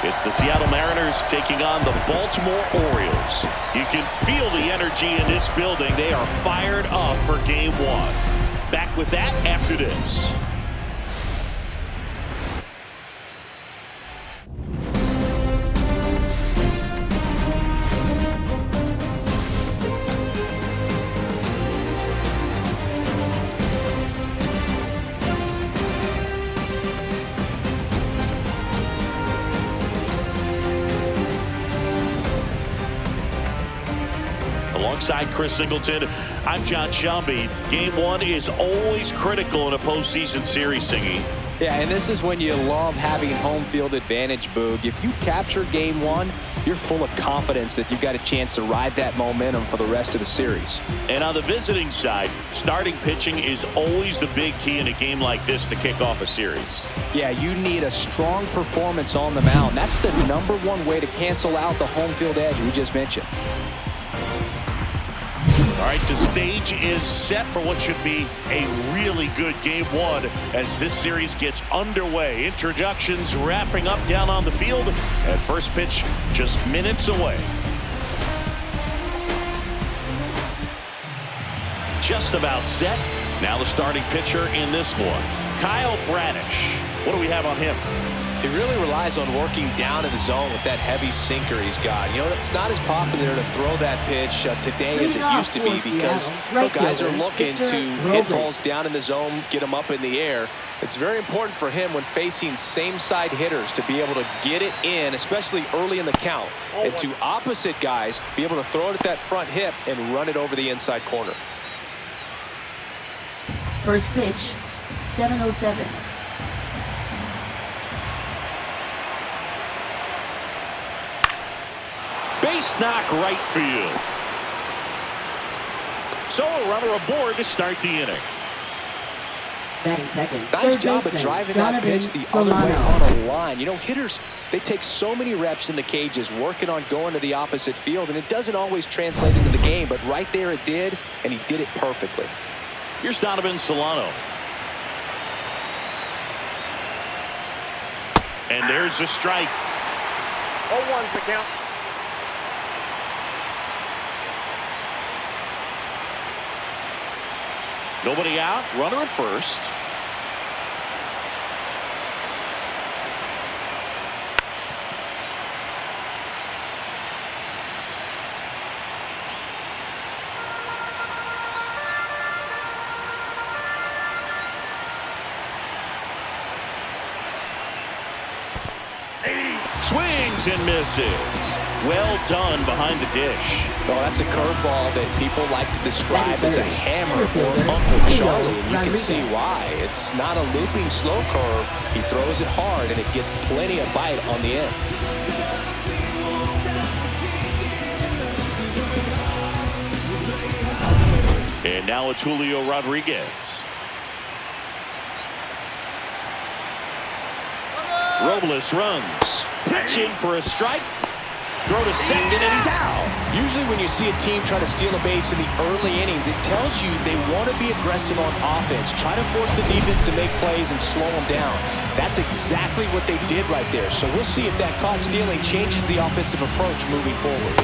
It's the Seattle Mariners taking on the Baltimore Orioles. You can feel the energy in this building. They are fired up for Game 1. Back with that after this. Alongside Chris Singleton, I'm John Shelby. Game 1 is always critical in a postseason series, Singy. Yeah, and this is when you love having home field advantage, Boog. If you capture Game 1, you're full of confidence that you've got a chance to ride that momentum for the rest of the series. And on the visiting side, starting pitching is always the big key in a game like this to kick off a series. Yeah, you need a strong performance on the mound. That's the #1 way to cancel out the home field edge we just mentioned. All right, the stage is set for what should be a really good Game 1 as this series gets underway. Introductions wrapping up down on the field, and first pitch just minutes away. Just about set. Now the starting pitcher in this one, Kyle Bradish. What do we have on him? He really relies on working down in the zone with that heavy sinker he's got. You know, it's not as popular to throw that pitch today as it used to be because guys are looking to hit balls down in the zone, get them up in the air. It's very important for him when facing same-side hitters to be able to get it in, especially early in the count, and to opposite guys be able to throw it at that front hip and run it over the inside corner. First pitch, 7:07. Base knock right field. So a runner aboard to start the inning. Batting second. Nice job of driving that pitch the other way on a line. You know, hitters, they take so many reps in the cages working on going to the opposite field, and it doesn't always translate into the game, but right there it did, and he did it perfectly. Here's Donovan Solano. And there's the strike. 0-1's the count. Nobody out, runner at first. Swings and misses. Well done behind the dish. Well, that's a curveball that people like to describe as a hammer or Uncle Charlie, and you can see why. It's not a looping slow curve. He throws it hard, and it gets plenty of bite on the end. And now it's Julio Rodriguez. Robles runs. Pitching for a strike. Throw to second, and he's out. Usually when you see a team try to steal a base in the early innings, it tells you they want to be aggressive on offense. Try to force the defense to make plays and slow them down. That's exactly what they did right there. So we'll see if that caught stealing changes the offensive approach moving forward.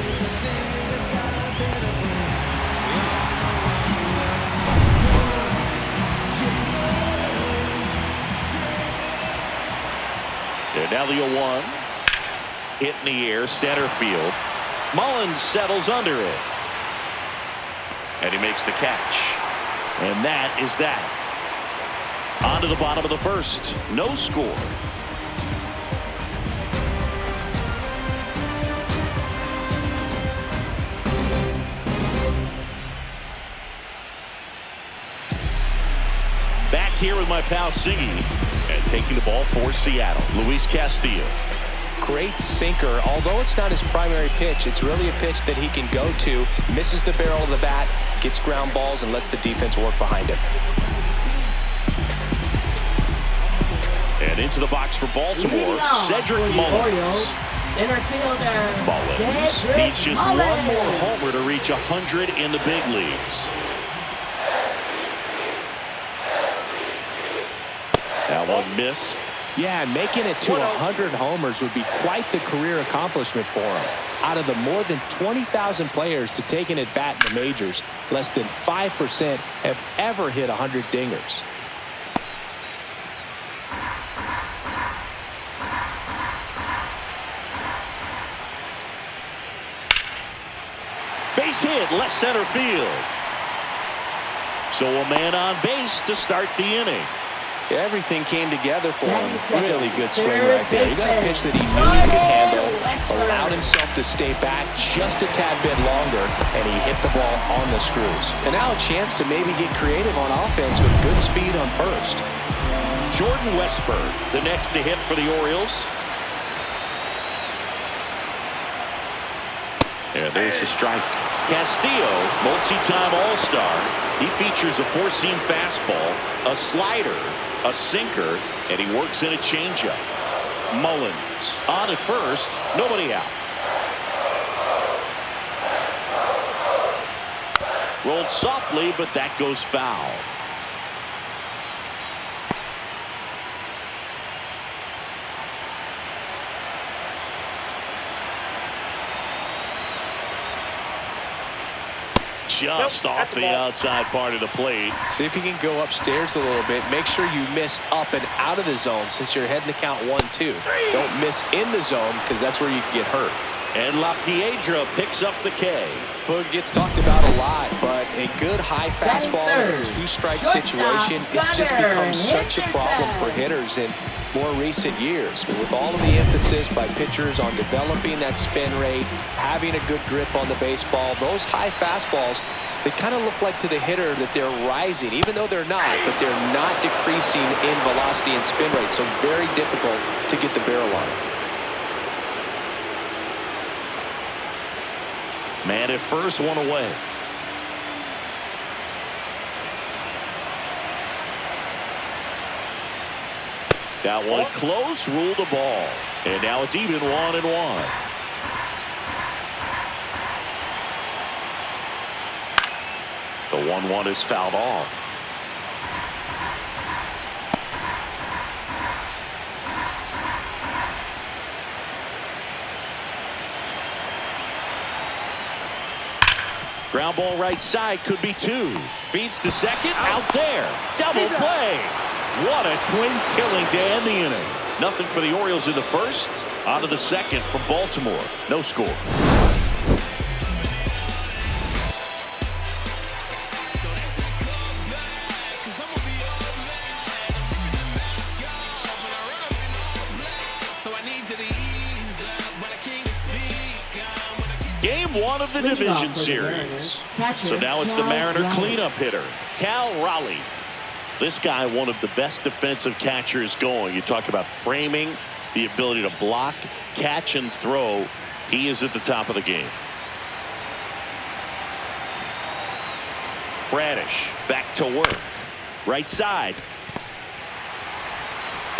And now the 0-1. Hit in the air, center field. Mullins settles under it. And he makes the catch. And that is that. On to the bottom of the first. No score. Back here with my pal Siggy. And taking the ball for Seattle, Luis Castillo. Great sinker. Although it's not his primary pitch, it's really a pitch that he can go to. Misses the barrel of the bat, gets ground balls, and lets the defense work behind him. And into the box for Baltimore, Cedric Mullins. Center fielder. Mullins needs just one more homer to reach 100 in the big leagues. That one missed. Yeah, making it to 100 homers would be quite the career accomplishment for him. Out of the more than 20,000 players to take an at-bat in the majors, less than 5% have ever hit 100 dingers. Base hit, left center field. So a man on base to start the inning. Everything came together for him. Really good swing right there. He got a pitch that he knew he could handle, allowed himself to stay back just a tad bit longer, and he hit the ball on the screws. And now a chance to maybe get creative on offense with good speed on first. Jordan Westburg, the next to hit for the Orioles. And there's the strike. Castillo, multi-time All-Star. He features a four-seam fastball, a slider, a sinker, and he works in a changeup. Mullins on at first, nobody out. Rolled softly, but that goes foul. Just off the outside part of the plate. See if you can go upstairs a little bit. Make sure you miss up and out of the zone since you're heading to count 1-2. Don't miss in the zone because that's where you can get hurt. And La Piedra picks up the K. Boog gets talked about a lot, but a good high fastball in a two-strike situation, it's just become such a problem for hitters in more recent years. But with all of the emphasis by pitchers on developing that spin rate, having a good grip on the baseball, those high fastballs, they kind of look like to the hitter that they're rising, even though they're not, but they're not decreasing in velocity and spin rate, so very difficult to get the barrel on it. Man at first, one away. Got one close, ruled the ball. And now it's even 1-1. The 1-1 is fouled off. Ground ball right side, could be two. Feeds to second, out there. Double play. What a twin killing to end the inning. Nothing for the Orioles in the first. On to the second for Baltimore. No score. Game one of the division series. So now it's the Mariner cleanup hitter, Cal Raleigh. This guy, one of the best defensive catchers going. You talk about framing, the ability to block, catch, and throw. He is at the top of the game. Bradish back to work. Right side.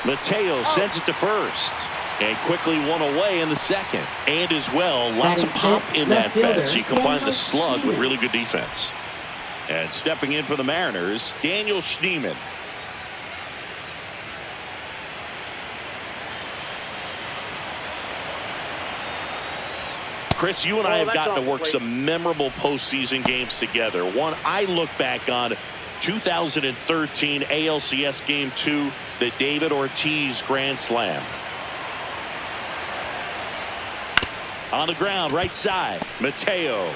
Mateo sends it to first. And quickly one away in the second. And as well, lots of pop in that bat. So you combine the slug with really good defense. And stepping in for the Mariners, Daniel Schneemann. Chris, you and I have gotten to work some memorable postseason games together. One I look back on, 2013 ALCS Game 2, the David Ortiz Grand Slam. On the ground, right side, Mateo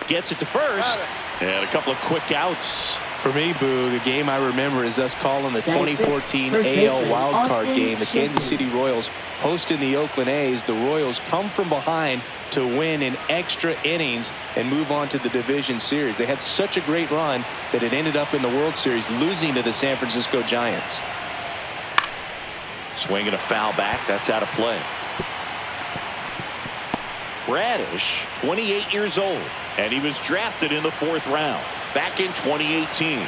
gets it to first, and a couple of quick outs. For me, Boo, the game I remember is us calling the 2014 AL wildcard game. The Kansas City Royals hosting the Oakland A's. The Royals come from behind to win in extra innings and move on to the division series. They had such a great run that it ended up in the World Series, losing to the San Francisco Giants. Swinging a foul back. That's out of play. Bradish, 28 years old, and he was drafted in the 4th round back in 2018.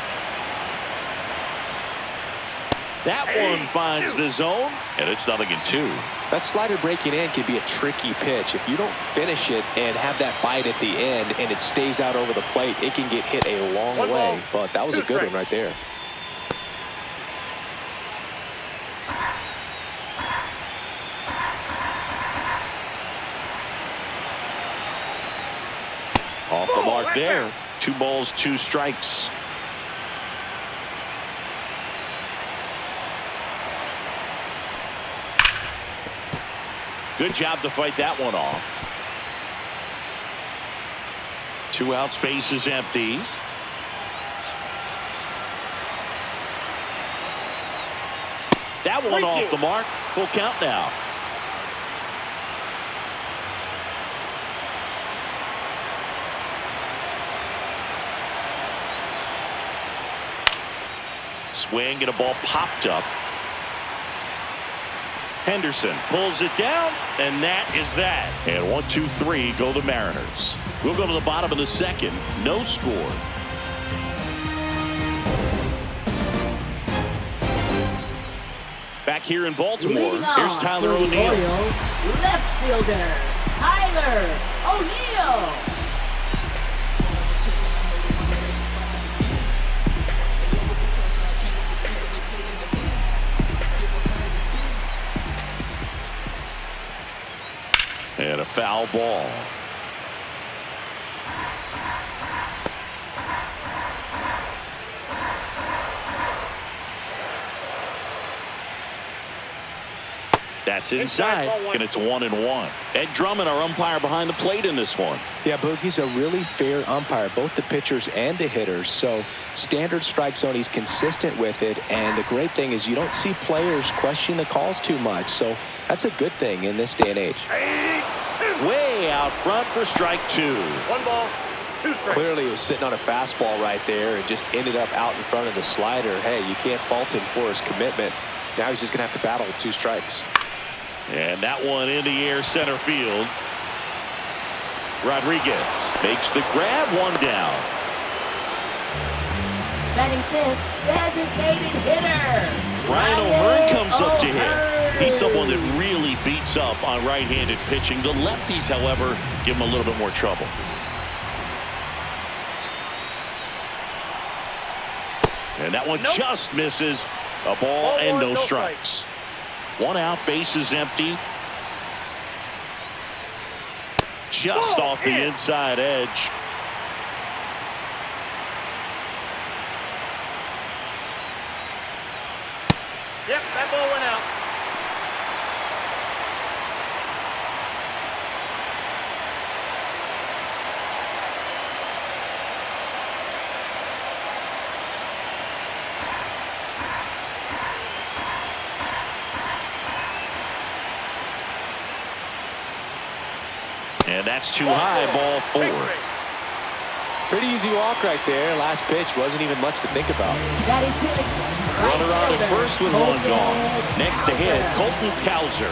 That one finds the zone, and it's 0-2. That slider breaking in can be a tricky pitch. If you don't finish it and have that bite at the end and it stays out over the plate, it can get hit a long way. But that was a good one right there. Off the mark there. 2 balls, 2 strikes. Good job to fight that one off. 2 outs, base is empty. That one off the mark. Full count now. Swing and a ball popped up. Henderson pulls it down, and that is that. And 1, 2, 3 go the Mariners. We'll go to the bottom of the 2nd. No score. Back here in Baltimore, here's Tyler O'Neill. Orioles, left fielder, Tyler O'Neill. And a foul ball. That's inside, and it's 1-1. Ed Drummond, our umpire behind the plate in this one. Yeah, Boog, he's a really fair umpire, both the pitchers and the hitters. So standard strike zone, he's consistent with it. And the great thing is you don't see players question the calls too much. So that's a good thing in this day and age. Way out front for strike 2. 1 ball, 2 strikes. Clearly he was sitting on a fastball right there and just ended up out in front of the slider. Hey, you can't fault him for his commitment. Now he's just going to have to battle with 2 strikes. And that one in the air, center field. Rodriguez makes the grab, 1 down. Batting 5th, designated hitter, Ryan O'Hearn comes up to hit. He's someone that really beats up on right-handed pitching. The lefties, however, give him a little bit more trouble. And that one just misses. A ball and no strikes. 1 out, base is empty. Just off the inside edge. Yep, that ball went out. And that's too high, ball 4. Pretty easy walk right there. Last pitch wasn't even much to think about. Batting 6th, Runner on at first with 1 gone. Next to hit, Colton Cowser.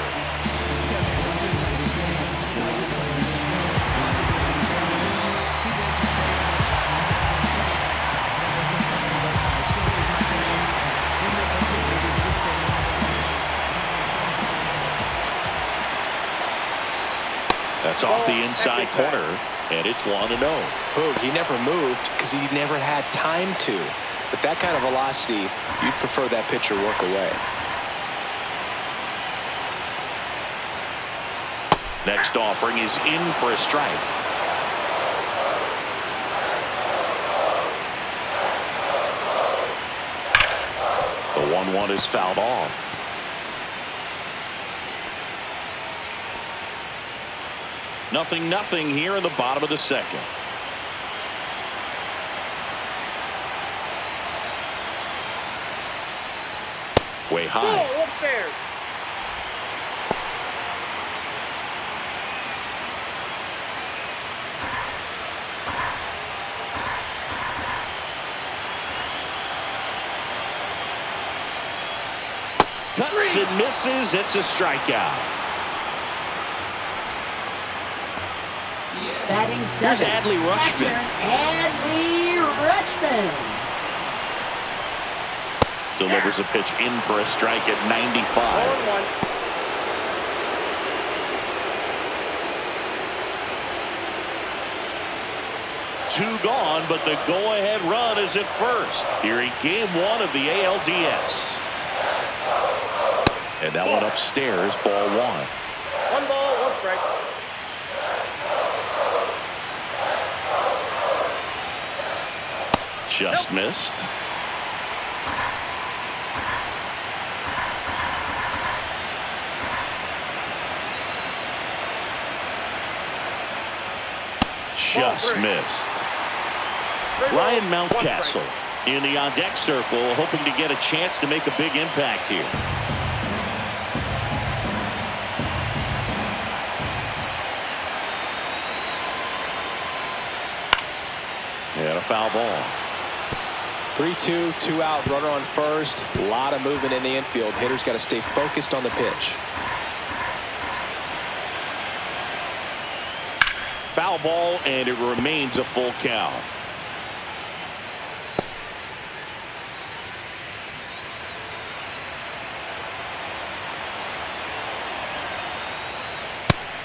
That's off the inside corner, and it's 1-0. Boog, he never moved because he never had time to. But that kind of velocity, you'd prefer that pitcher work away. Next offering is in for a strike. The 1-1 is fouled off. Nothing here in the bottom of the 2nd. Way high. Upstairs. Cuts and misses. It's a strikeout. Batting Here's seventh, Adley Rutschman. catcher Adley Rutschman. Delivers a pitch in for a strike at 95. 2 gone, but the go-ahead run is at first here in Game 1 of the ALDS. And that one upstairs, ball 1. 1 ball, 1 strike. Just missed. Just missed. Ryan Mountcastle in the on-deck circle, hoping to get a chance to make a big impact here. And a foul ball. 3-2, 2 out, runner on first. A lot of movement in the infield. Hitters got to stay focused on the pitch. Foul ball, and it remains a full count.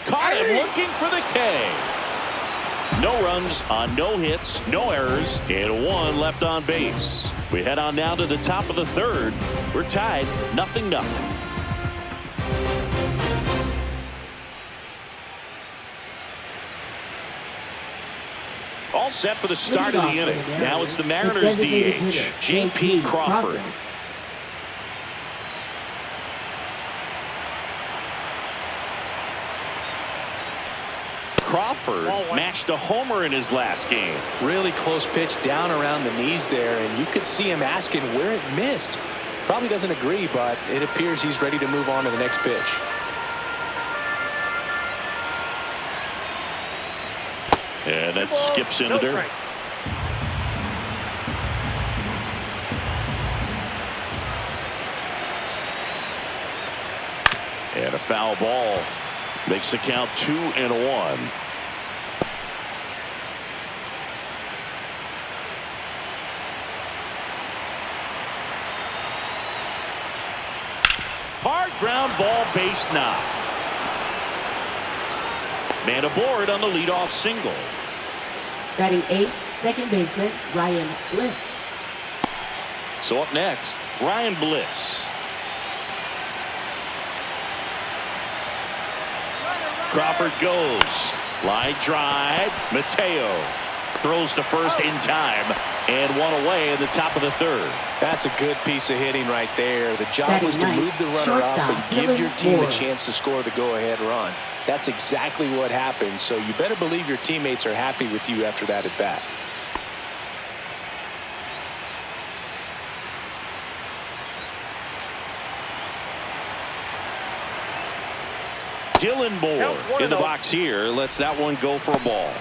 Caught him looking for the K. No runs on no hits, no errors, and 1 left on base. We head on now to the top of the 3rd. We're tied 0-0. All set for the start of the inning. Now it's the Mariners DH, J.P. Crawford. Crawford matched a homer in his last game. Really close pitch down around the knees there, and you could see him asking where it missed. Probably doesn't agree, but it appears he's ready to move on to the next pitch. And that skips into dirt. And a foul ball makes the count 2-1. Hard ground ball, base knock. Man aboard on the leadoff single. Batting 8th, second baseman Ryan Bliss. So up next, Ryan Bliss. Crawford goes. Line drive. Mateo throws to first in time, and 1 away in the top of the 3rd. That's a good piece of hitting right there. The job was to move the runner up and give your team a chance to score the go-ahead run. That's exactly what happened, so you better believe your teammates are happy with you after that at bat. Dylan Moore in the box here lets that one go for a ball.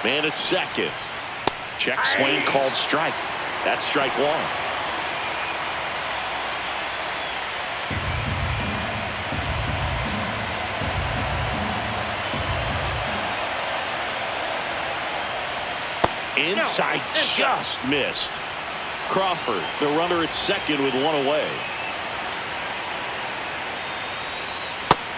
Man at second. Check swing called strike. That's strike 1. Inside, just missed. Crawford, the runner at second with 1 away.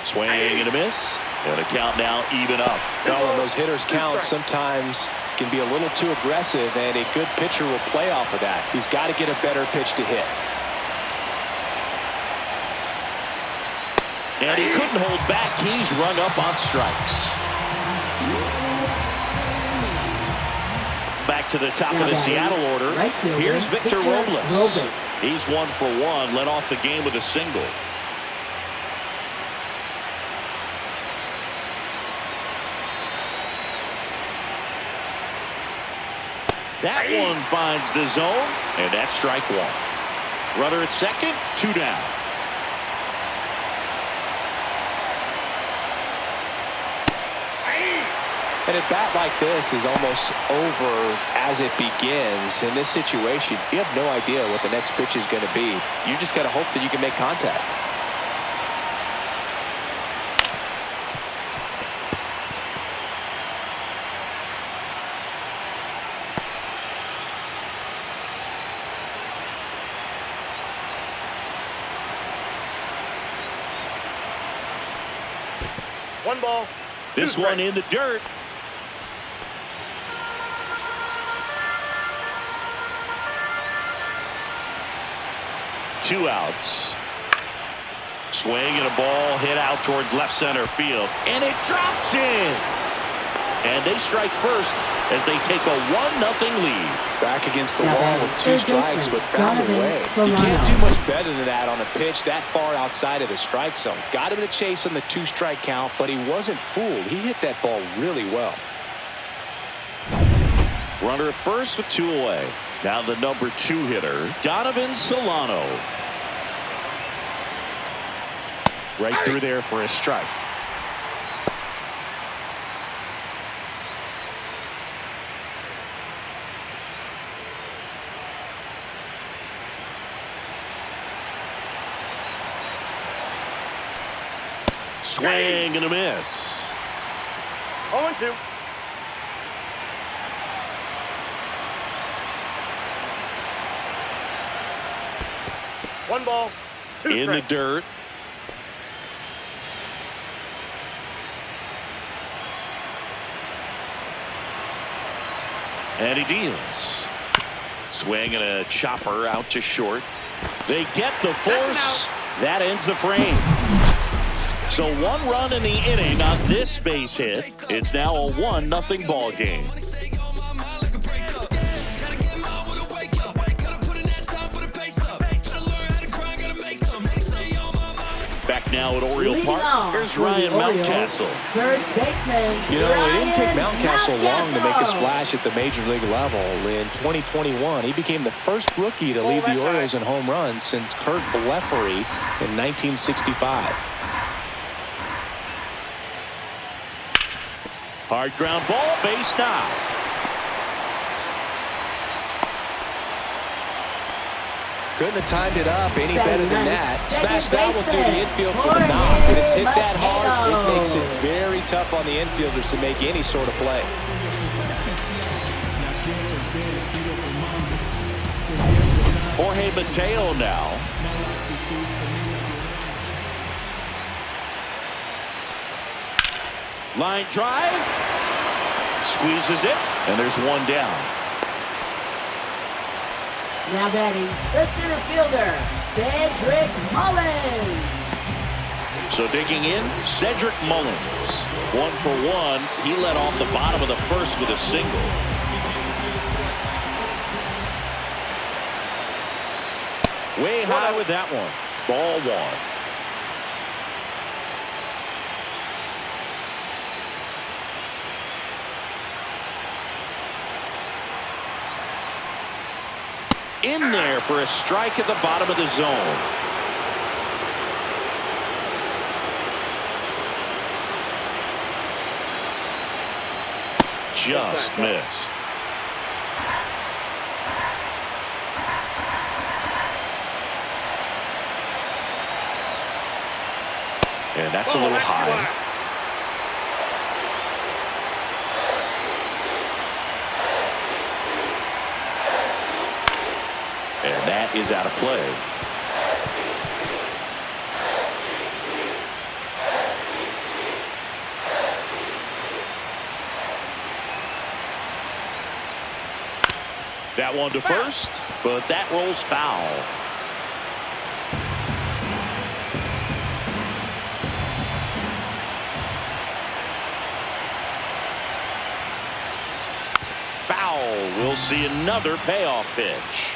Swing and a miss. And a count now even up. Well, when those hitters count, sometimes can be a little too aggressive, and a good pitcher will play off of that. He's got to get a better pitch to hit. And he couldn't hold back. He's rung up on strikes. Back to the top of the Seattle order. Here's Victor Robles. He's 1 for 1. Led off the game with a single. That one finds the zone, and that's strike 1. Runner at second, 2 down. And a bat like this is almost over as it begins. In this situation, you have no idea what the next pitch is going to be. You just got to hope that you can make contact. One ball. This one in the dirt. Two outs. Swing and a ball hit out towards left center field. And it drops in. And they strike first as they take a 1-0 lead. Back against the wall with 2 strikes, but found a way. You can't do much better than that on a pitch that far outside of the strike zone. Got him in a chase on the 2-strike count, but he wasn't fooled. He hit that ball really well. Runner at first with 2 away. Now the number 2 hitter, Donovan Solano. Right through there for a strike. Swing and a miss. 0-2. One ball. 2 In the strikes. dirt. And he deals. Swing and a chopper out to short. They get the force. That ends the frame. So 1 run in the inning on this base hit. It's now a 1-0 ball game. Back now at Oriole Park, here's Ryan Mountcastle. First baseman. You know, it didn't take Ryan Mountcastle long to make a Mountcastle. splash at the major league level. In 2021, he became the first rookie to lead the Orioles in home runs since Kurt Blefary in 1965. Hard ground ball, base now. Couldn't have timed it up any better than that. Second Smash that one through the baseman, infield for the knock. When it's hit that hard, it Mateo. makes it very tough on the infielders to make any sort of play. Jorge Mateo now. Line drive. Squeezes it, and there's 1 down. Now batting, the center fielder, Cedric Mullins. So digging in, Cedric Mullins. 1 for 1. He led off the bottom of the first with a single. Way high with that one. Ball 1. In there for a strike at the bottom of the zone. Just missed. And that's a little high. And that is out of play. That one to first, but that rolls foul. Foul. We'll see another payoff pitch.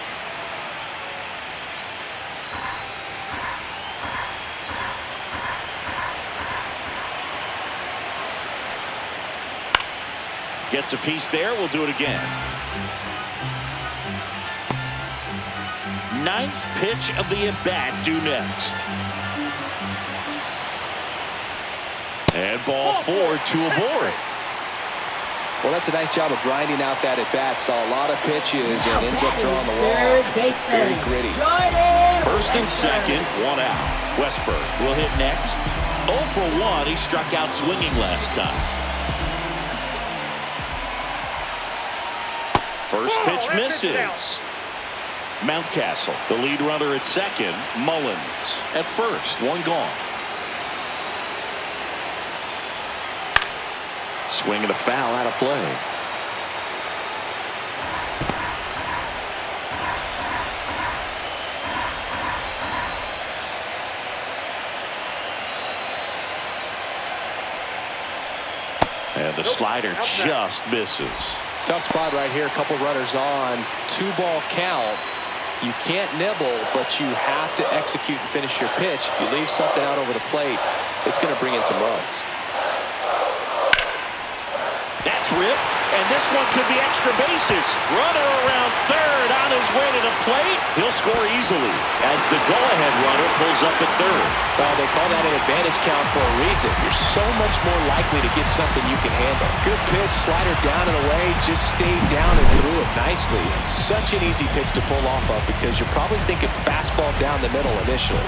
Gets a piece there. We'll do it again. 9th pitch of the at-bat due next. And ball 4, 2 aboard. Well, that's a nice job of grinding out that at-bat. Saw a lot of pitches and ends up drawing the Third walk. baseman, Very gritty. Jordan First and Westburg. second, one out. Westburg will hit next. 0 for 1. He struck out swinging last time. First pitch misses. Mountcastle, the lead runner at second. Mullins at first. One gone. Swing and a foul out of play. And the slider just misses. Tough spot right here. A couple runners on. 2-ball count. You can't nibble, but you have to execute and finish your pitch. If you leave something out over the plate, it's going to bring in some runs. That's ripped, and this one could be extra bases. Runner around third on his way to the plate. He'll score easily as the go-ahead runner pulls up at third. Well, they call that an advantage count for a reason. You're so much more likely to get something you can handle. Good pitch, slider down and away, just stayed down and threw it nicely. It's such an easy pitch to pull off of because you're probably thinking fastball down the middle initially.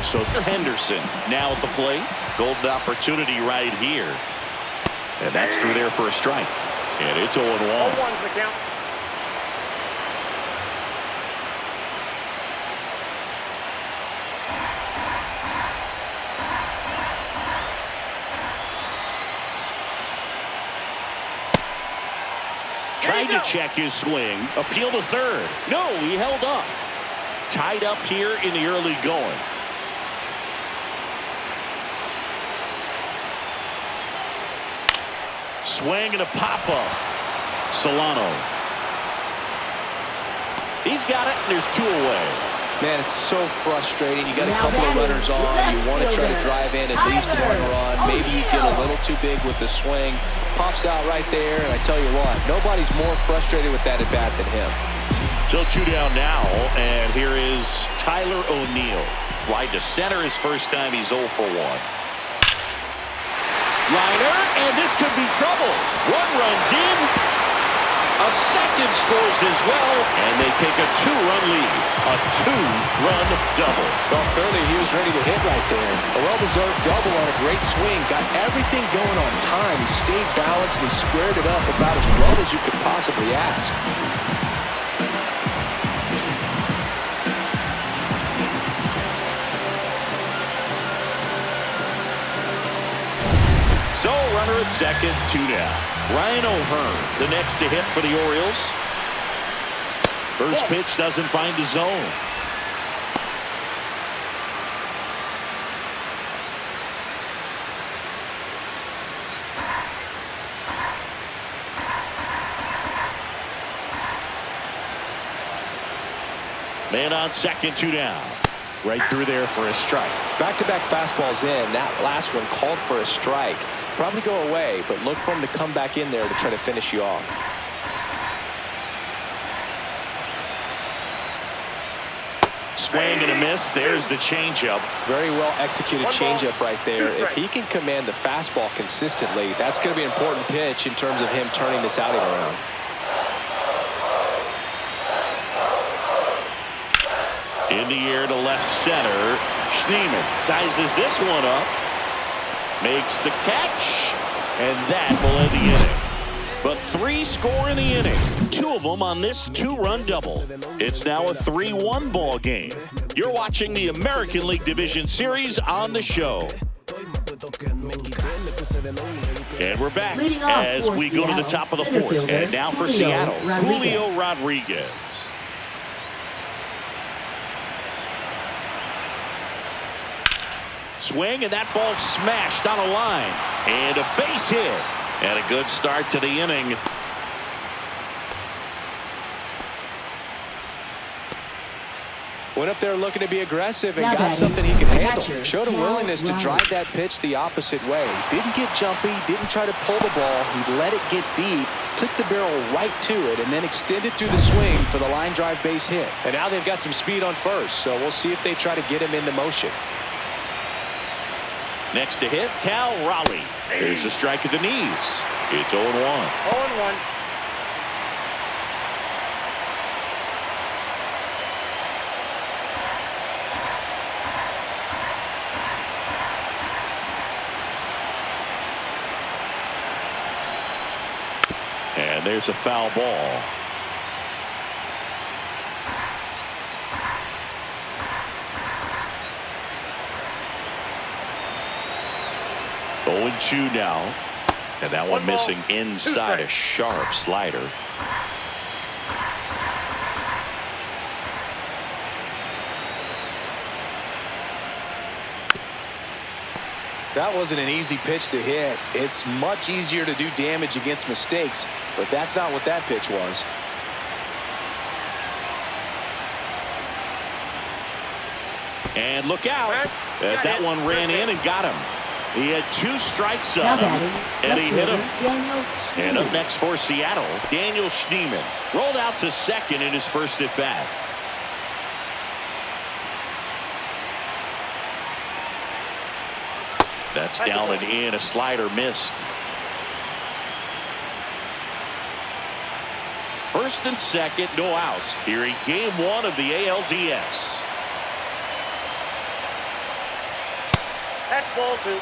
So Henderson now at the plate. Golden opportunity right here. And that's through there for a strike. And it's 0-1. 0-1's the count. Tried to check his swing. Appeal to third. No, he held up. Tied up here in the early going. Swing and a pop-up. Solano. He's got it, and there's 2 away. Man, it's so frustrating. You got a couple of runners on. You want to try to drive in at least one run. Maybe you get a little too big with the swing. Pops out right there, and I tell you what, nobody's more frustrated with that at-bat than him. So 2 down now, and here is Tyler O'Neill. Fly to center his first time. He's 0 for 1. Liner, and this could be trouble. 1 runs in. A second scores as well, and they take a 2-run lead. A 2-run double. Well, clearly he was ready to hit right there. A well-deserved double on a great swing. Got everything going on time. He stayed balanced and he squared it up about as well as you could possibly ask. So, runner at second, 2 down. Ryan O'Hearn, the next to hit for the Orioles. First pitch doesn't find the zone. Man on second, 2 down. Right through there for a strike. Back-to-back fastballs in. That last one called for a strike. Probably go away, but look for him to come back in there to try to finish you off. Swing and a miss. There's the changeup. Very well executed changeup right there. If he can command the fastball consistently, that's going to be an important pitch in terms of him turning this outing around. In the air to left center. Schneemann sizes this one up. Makes the catch. And that will end the inning. But 3 score in the inning. 2 of them on this 2-run double. It's now a 3-1 ball game. You're watching the American League Division Series on the show. And we're back as we go to the top of the 4th. And now for Seattle, Julio Rodriguez. Swing, and that ball smashed on a line. And a base hit. And a good start to the inning. Went up there looking to be aggressive and got something he could handle. Showed a willingness to drive that pitch the opposite way. Didn't get jumpy, didn't try to pull the ball. He let it get deep, took the barrel right to it, and then extended through the swing for the line drive base hit. And now they've got some speed on first, so we'll see if they try to get him into motion. Next to hit, Cal Raleigh. There's a strike at the knees. It's 0-1. 0-1. And there's a foul ball. Going 2 now. And that one missing inside a sharp slider. That wasn't an easy pitch to hit. It's much easier to do damage against mistakes, but that's not what that pitch was. And look out, as that one ran in and got him. He had 2 strikes on him, and he hit him. And up next for Seattle, Daniel Schneemann rolled out to second in his first at bat. That's down and in. A slider missed. First and second, no outs here in game 1 of the ALDS. That's ball 2.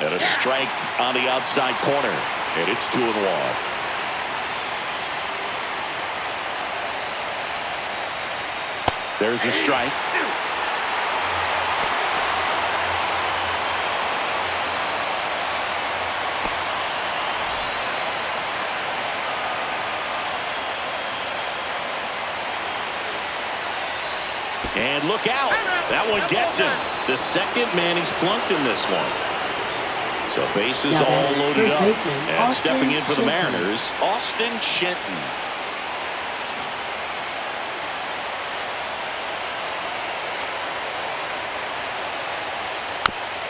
And a strike on the outside corner. And it's 2-1. There's a strike. And look out. That one gets him. The second man he's plunked in this one. So bases all loaded up. And stepping in for the Mariners, Austin Shenton.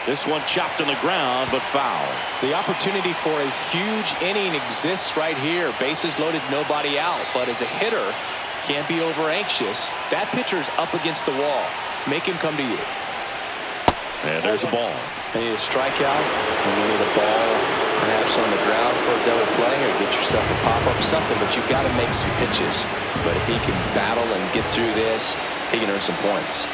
This one chopped on the ground, but foul. The opportunity for a huge inning exists right here. Bases loaded, nobody out. But as a hitter, can't be over anxious. That pitcher's up against the wall. Make him come to you. And there's a ball. You need a strikeout, and you need a ball perhaps on the ground for a double play, or get yourself a pop-up or something, but you've got to make some pitches. But if he can battle and get through this, he can earn some points.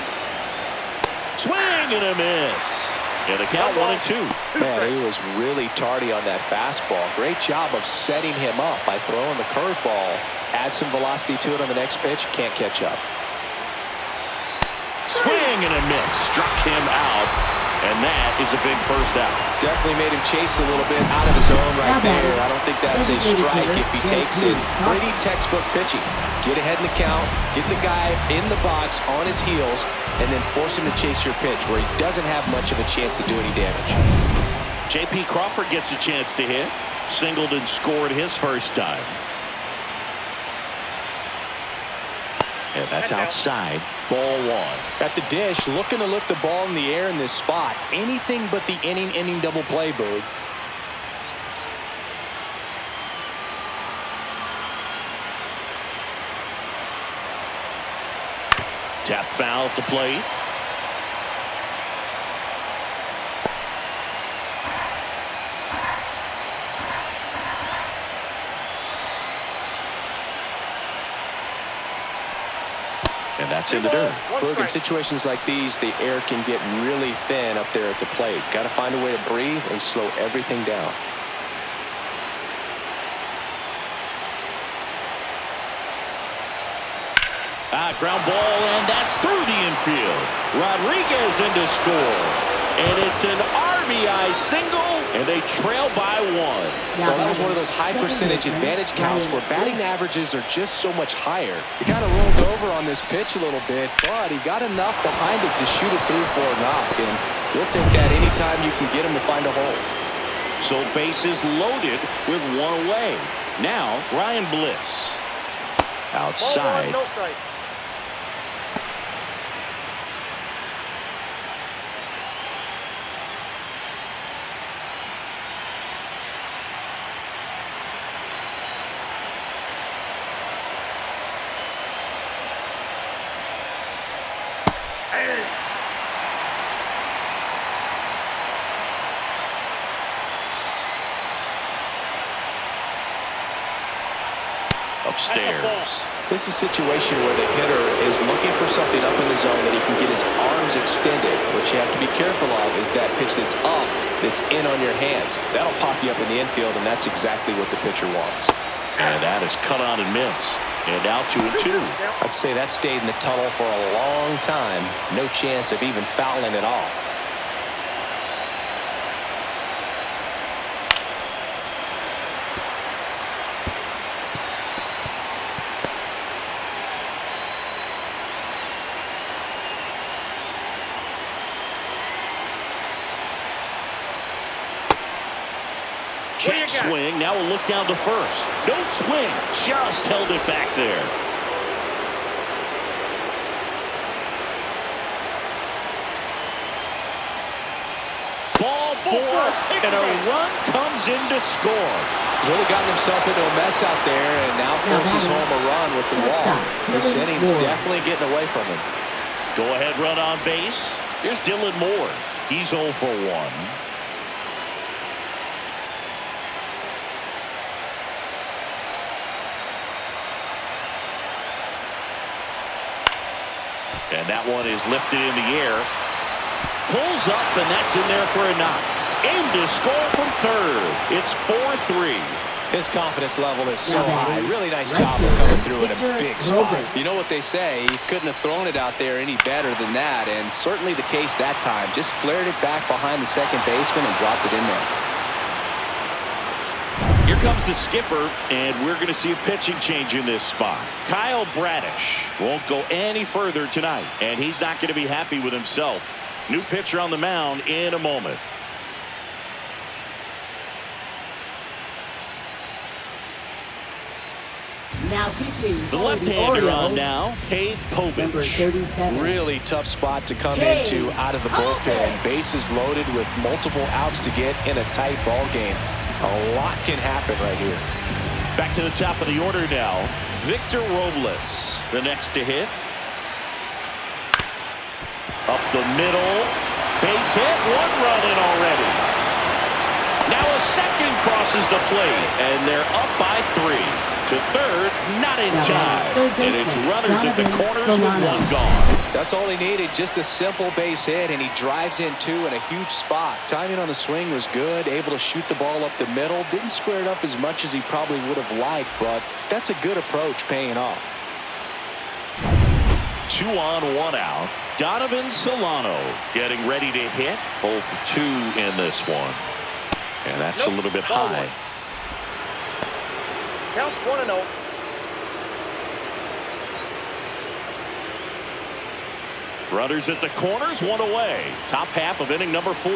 Swing and a miss. And the count 1-2. Man, he was really tardy on that fastball. Great job of setting him up by throwing the curveball. Add some velocity to it on the next pitch. Can't catch up. Swing and a miss. Struck him out. And that is a big first out. Definitely made him chase a little bit out of his zone right there. I don't think that's a strike if he takes it. Pretty textbook pitching. Get ahead in the count, get the guy in the box on his heels, and then force him to chase your pitch where he doesn't have much of a chance to do any damage. J.P. Crawford gets a chance to hit. Singled and scored his first time. And that's outside. Ball 1. At the dish, looking to lift the ball in the air in this spot. Anything but the inning double play, Boog. Tap foul at the plate. And that's in the dirt. Look, in situations like these, the air can get really thin up there at the plate. Got to find a way to breathe and slow everything down. Ground ball, and that's through the infield. Rodriguez in to score. And it's an RBI single, and they trail by 1. Well, that was one of those high percentage advantage counts where batting averages are just so much higher. He kind of rolled over on this pitch a little bit, but he got enough behind it to shoot it through for a knock, and you'll take that anytime you can get him to find a hole. So bases loaded with 1 away. Now Ryan Bliss. Outside. No strike. upstairs. This is a situation where the hitter is looking for something up in the zone that he can get his arms extended. What you have to be careful of is that pitch that's up, that's in on your hands. That'll pop you up in the infield, and that's exactly what the pitcher wants. And that is cut on and missed. And now 2-2. I'd say that stayed in the tunnel for a long time. No chance of even fouling it off. Check swing. Now we'll look down to first. No swing. Just held it back there. Ball four. And a run comes in to score. He's really gotten himself into a mess out there and now forces home a run with the wall. This inning's definitely getting away from him. Go ahead run on base. Here's Dylan Moore. He's 0 for 1. And that one is lifted in the air. Pulls up, and that's in there for a knock. Aim to score from third. It's 4-3. His confidence level is so high. Really nice job of coming through in a big spot. You know what they say, he couldn't have thrown it out there any better than that, and certainly the case that time. Just flared it back behind the second baseman and dropped it in there. Here comes the skipper, and we're going to see a pitching change in this spot. Kyle Bradish won't go any further tonight, and he's not going to be happy with himself. New pitcher on the mound in a moment. Now pitching The left-hander Orioles, on now, Cade number Povich. 37. Really tough spot to come into out of the bullpen. Bases loaded with multiple outs to get in a tight ball game. A lot can happen right here. Back to the top of the order now. Victor Robles, the next to hit. Up the middle. Base hit. One run in already. Now a second crosses the plate, and they're up by 3. To third, not in time. And it's runners at the corners with one gone. That's all he needed, just a simple base hit, and he drives in 2 in a huge spot. Timing on the swing was good, able to shoot the ball up the middle. Didn't square it up as much as he probably would have liked, but that's a good approach paying off. 2 on, 1 out. Donovan Solano getting ready to hit. 0 for 2 in this one. And that's a little bit high. Count 1-0. Runners at the corners, 1 away. Top half of inning number 4.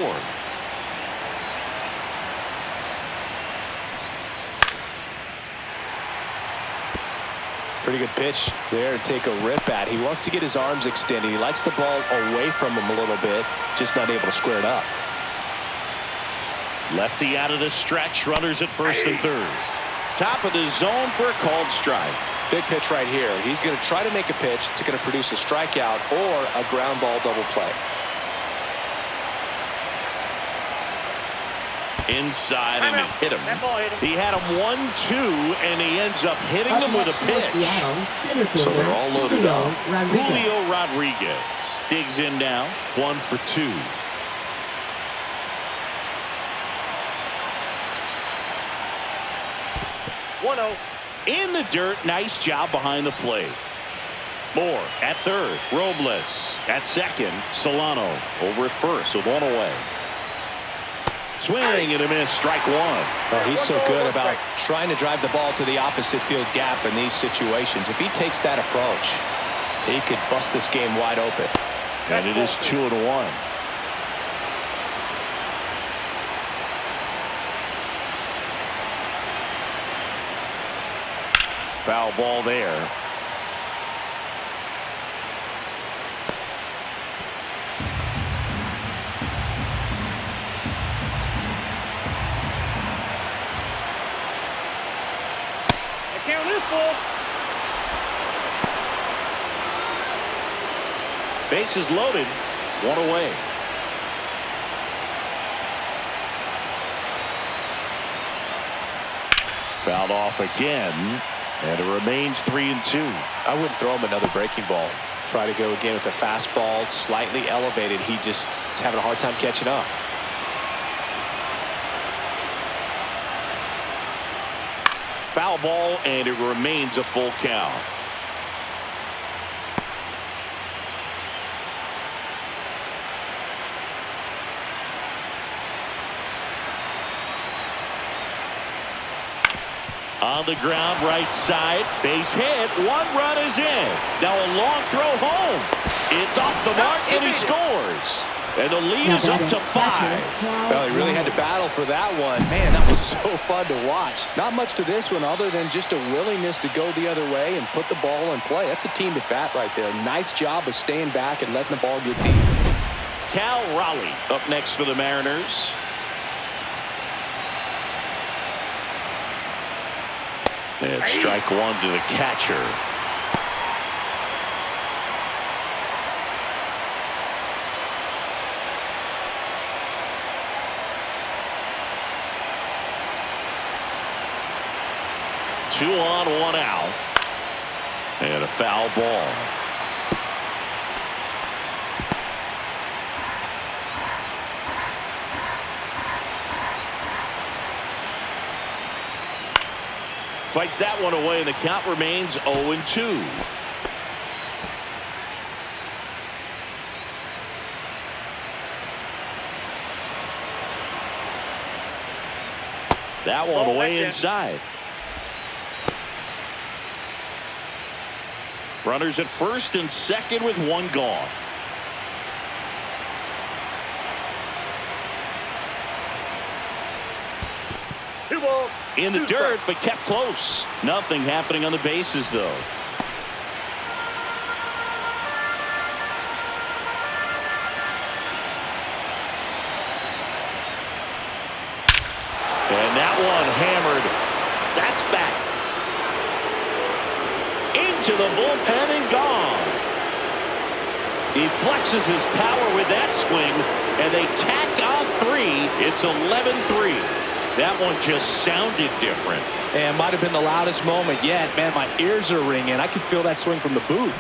Pretty good pitch there to take a rip at. He wants to get his arms extended. He likes the ball away from him a little bit, just not able to square it up. Lefty out of the stretch. Runners at first and third. Top of the zone for a called strike. Big pitch right here. He's going to try to make a pitch that's going to produce a strikeout or a ground ball double play. Inside, and it hit him. He had him 1-2, and he ends up hitting them with a pitch. So they're all loaded up. Julio Rodriguez digs in now. 1 for 2. In the dirt. Nice job behind the plate. Moore at third. Robles at second. Solano over at first with 1 away. Swing and a miss. Strike 1. Oh, he's so good about trying to drive the ball to the opposite field gap in these situations. If he takes that approach, he could bust this game wide open. And it is 2-1. Foul ball there. The count is full. Bases loaded. 1 away. Fouled off again. And it remains 3-2. I wouldn't throw him another breaking ball. Try to go again with the fastball slightly elevated. He just is having a hard time catching up. Foul ball, and it remains a full count. On the ground, right side, base hit. One run is in. Now a long throw home. It's off the mark, and he scores. And the lead is up to 5. Well, he really had to battle for that one. Man, that was so fun to watch. Not much to this one other than just a willingness to go the other way and put the ball in play. That's a team at bat right there. Nice job of staying back and letting the ball get deep. Cal Raleigh up next for the Mariners. And strike one to the catcher. Two on, one out. And a foul ball. Fights that one away, and the count remains 0-2. That one away inside. Runners at first and second with one gone. Two balls. In the dirt, but kept close. Nothing happening on the bases, though. And that one hammered. That's back. Into the bullpen and gone. He flexes his power with that swing, and they tack on 3. It's 11-3. That one just sounded different. And might have been the loudest moment yet. Man, my ears are ringing. I could feel that swing from the booth.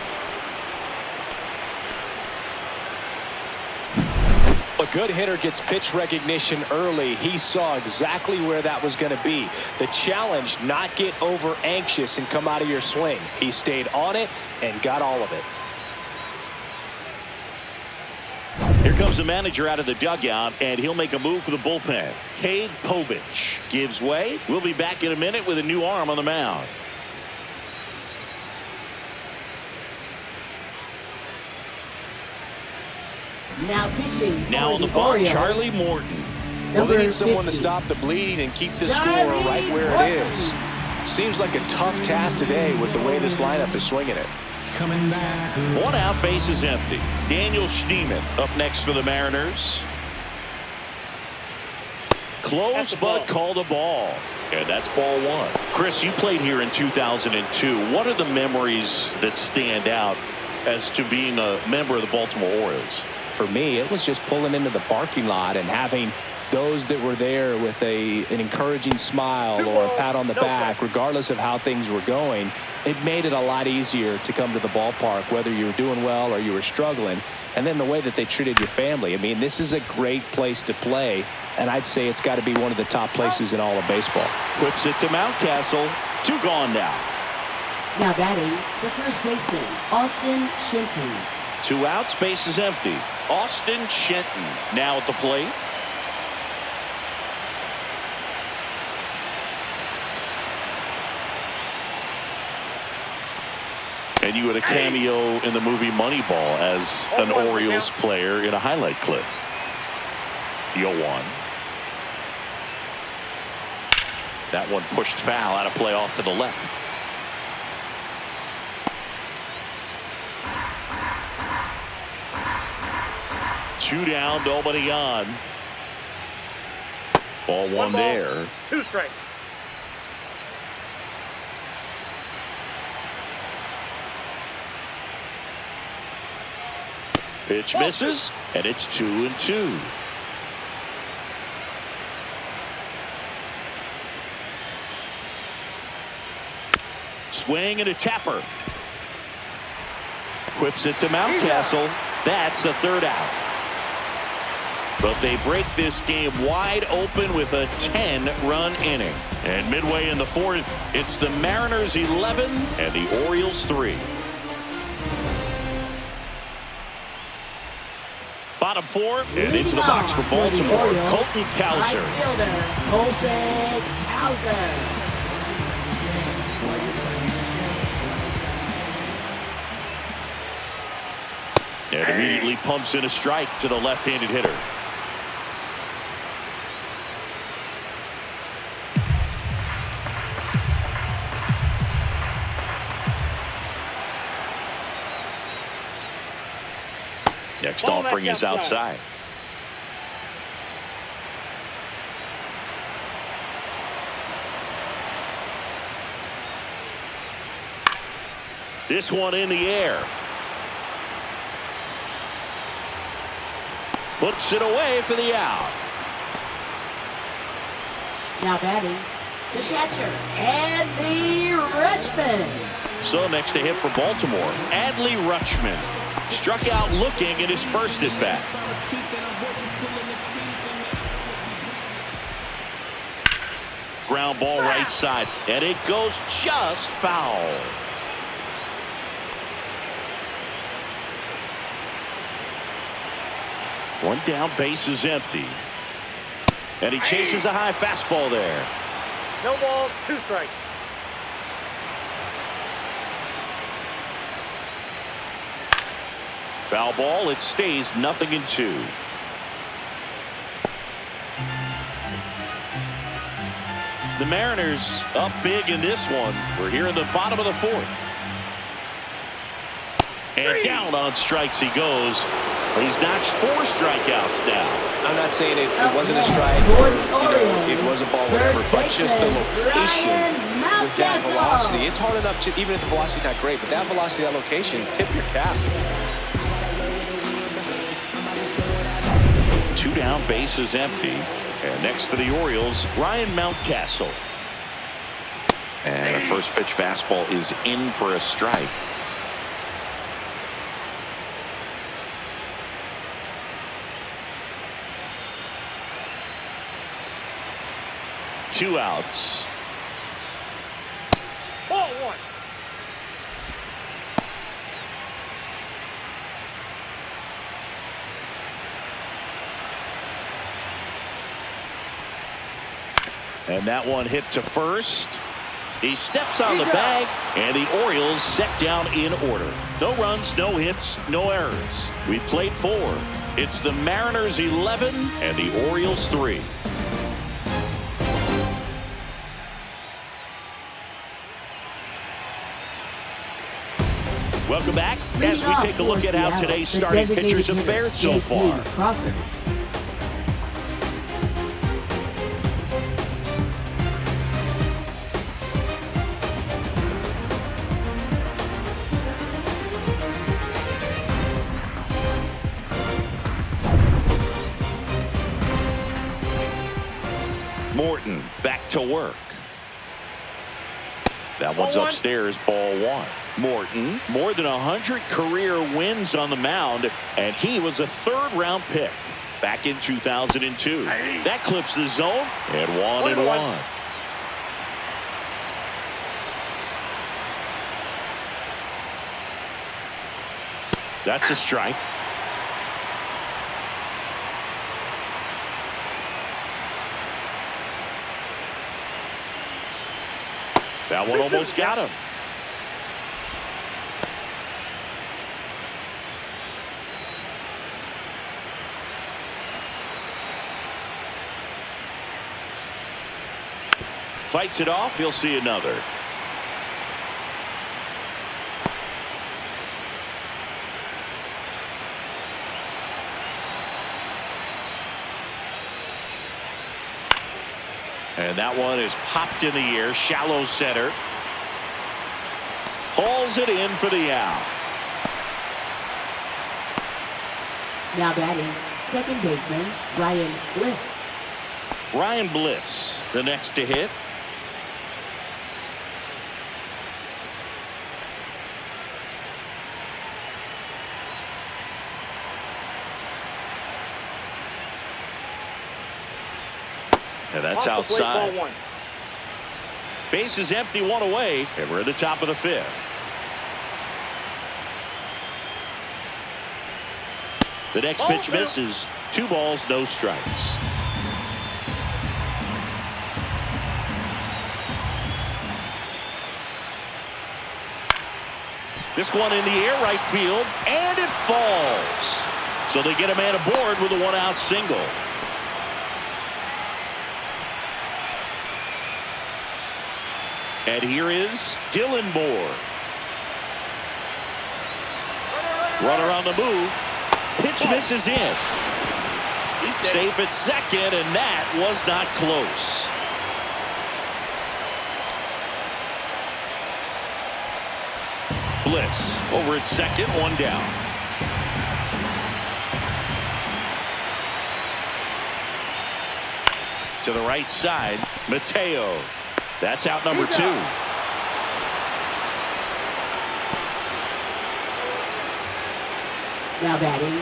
A good hitter gets pitch recognition early. He saw exactly where that was going to be. The challenge, not get over anxious and come out of your swing. He stayed on it and got all of it. Here comes the manager out of the dugout, and he'll make a move for the bullpen. Cade Povich gives way. We'll be back in a minute with a new arm on the mound. Now pitching. Now on the ball, Charlie Morton. Well, they need someone to stop the bleeding and keep the score right where it is. Seems like a tough task today with the way this lineup is swinging it. Coming back. One out, base is empty. Daniel Schneemann up next for the Mariners. Close, but called a ball. And that's ball one. Chris, you played here in 2002. What are the memories that stand out as to being a member of the Baltimore Orioles? For me, it was just pulling into the parking lot and having those that were there with an encouraging smile or a pat on the back, regardless of how things were going. It made it a lot easier to come to the ballpark, whether you were doing well or you were struggling. And then the way that they treated your family. I mean, this is a great place to play, and I'd say it's got to be one of the top places in all of baseball. Whips it to Mountcastle. 2 gone now. Now batting, the first baseman, Austin Shenton. 2 outs, base is empty. Austin Shenton now at the plate. And you had a cameo in the movie Moneyball as an Orioles player in a highlight clip. 0-1. That one pushed foul, out of play off to the left. Two down, nobody on. Ball one there. 2 strikes. Pitch misses, and it's 2-2. swing and a tapper. Whips it to Mountcastle. That's the third out. But they break this game wide open with a 10-run inning. And midway in the fourth, it's the Mariners 11 and the Orioles 3. Bottom four, and into the box for Baltimore, Colton Cowser. Right fielder, Colton Cowser. And immediately pumps in a strike to the left-handed hitter. Next offering is outside. This one in the air. Puts it away for the out. Now batting, the catcher, Adley Rutschman. So next to hit for Baltimore, Adley Rutschman. Struck out looking at his first at bat. Ground ball right side, and it goes just foul. One down, base is empty. And he chases a high fastball there. No ball, 2 strikes. Foul ball, it stays 0-2. The Mariners up big in this one. We're here in the bottom of the fourth. And down on strikes he goes. He's notched 4 strikeouts now. I'm not saying it wasn't a strike, or, it was a ball, whatever, but just the location with that velocity. It's hard enough to, even if the velocity's not great, but that velocity, that location, tip your cap. 2 down, base is empty. And next for the Orioles, Ryan Mountcastle. And a first pitch fastball is in for a strike. Two outs. Ball 1. And that one hit to first. He steps on the bag, and the Orioles set down in order. No runs, no hits, no errors. We played 4. It's the Mariners 11 and the Orioles 3. Welcome back as we take a look at how today's starting pitchers have fared so far. Morton back to work. That one's upstairs, ball 1. Morton, more than 100 career wins on the mound, and he was a 3rd-round pick back in 2002. That clips the zone, and 1-1. That's a strike. That one almost got him. Fights it off. He'll see another. And that one is popped in the air, shallow center. Hauls it in for the out. Now batting, second baseman, Ryan Bliss. Ryan Bliss, the next to hit. And that's Off the plate, outside. ball one. Base is empty, one away, and we're at the top of the fifth. The next pitch misses. 2 balls, no strikes. This one in the air, right field, and it falls. So they get a man aboard with a 1-out single. And here is Dylan Moore. Runner on the move. Pitch misses in. Safe at second, and that was not close. Bliss over at second, 1 down. To the right side, Mateo. That's out number 2. Now batting,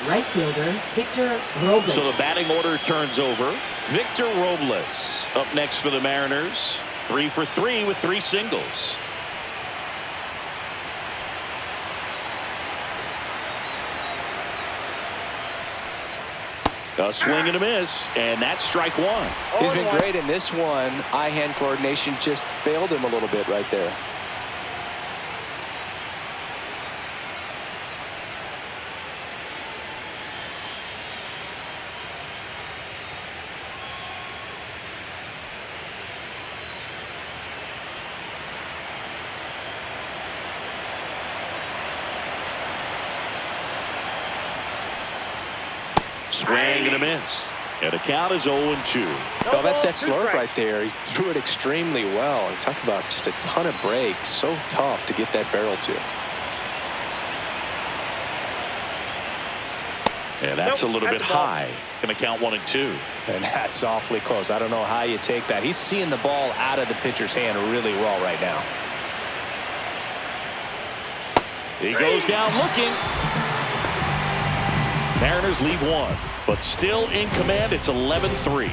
right fielder, Victor Robles. So the batting order turns over. Victor Robles up next for the Mariners. 3 for 3 with 3 singles. A swing and a miss, and that's strike 1. He's been great in this one. Eye-hand coordination just failed him a little bit right there. Swing and a miss. And the count is 0-2. Oh, that's that slurve right there. He threw it extremely well. And talk about just a ton of breaks. So tough to get that barrel to. And that's a little bit high. Going to count 1 and 2. And that's awfully close. I don't know how you take that. He's seeing the ball out of the pitcher's hand really well right now. He goes down looking. Mariners lead 1, but still in command. It's 11-3.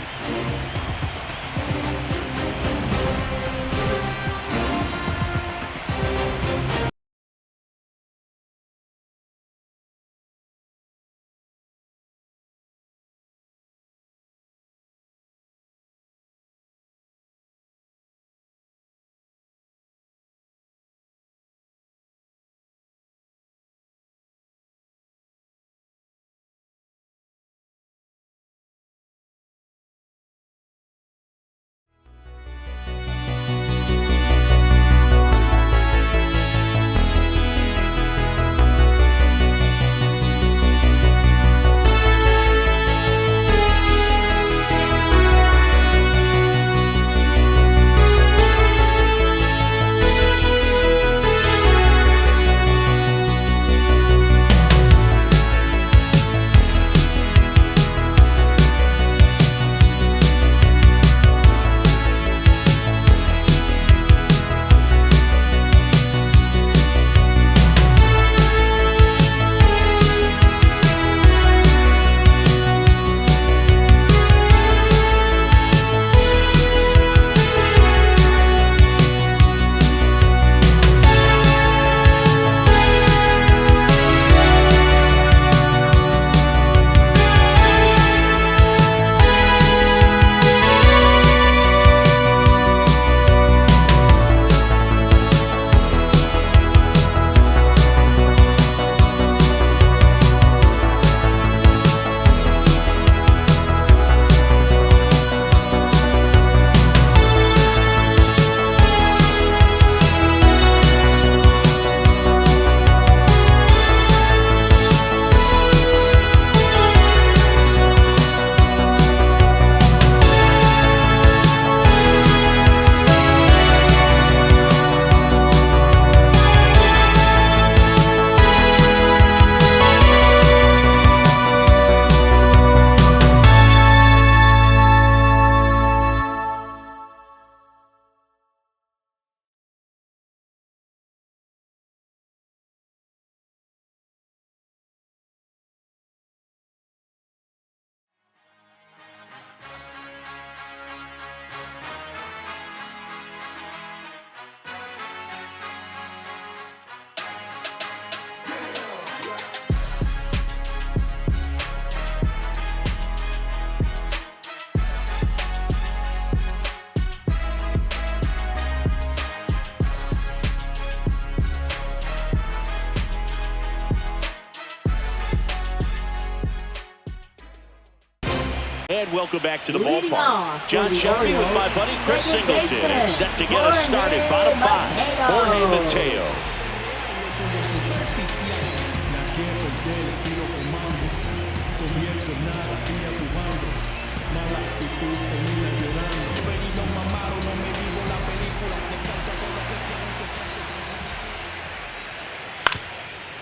welcome back to the Leading ballpark. off John for the Shelby with Orioles, my buddy Chris second Singleton. baseman, Set to get us started. Bottom five. Jorge Mateo.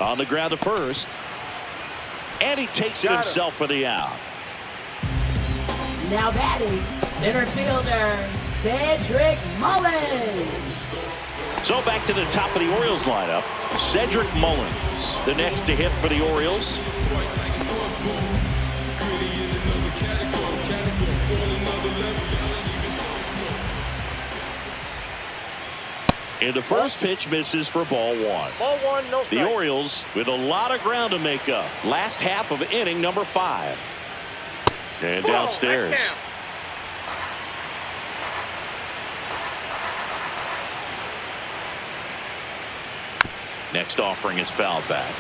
On the ground to first. And he takes it himself for the out. Now batting, center fielder, Cedric Mullins. So back to the top of the Orioles lineup. Cedric Mullins, the next to hit for the Orioles. And the first pitch misses for ball one. Ball one, no strike. The Orioles with a lot of ground to make up. Last half of inning number 5. And downstairs. Right down. Next offering is fouled back.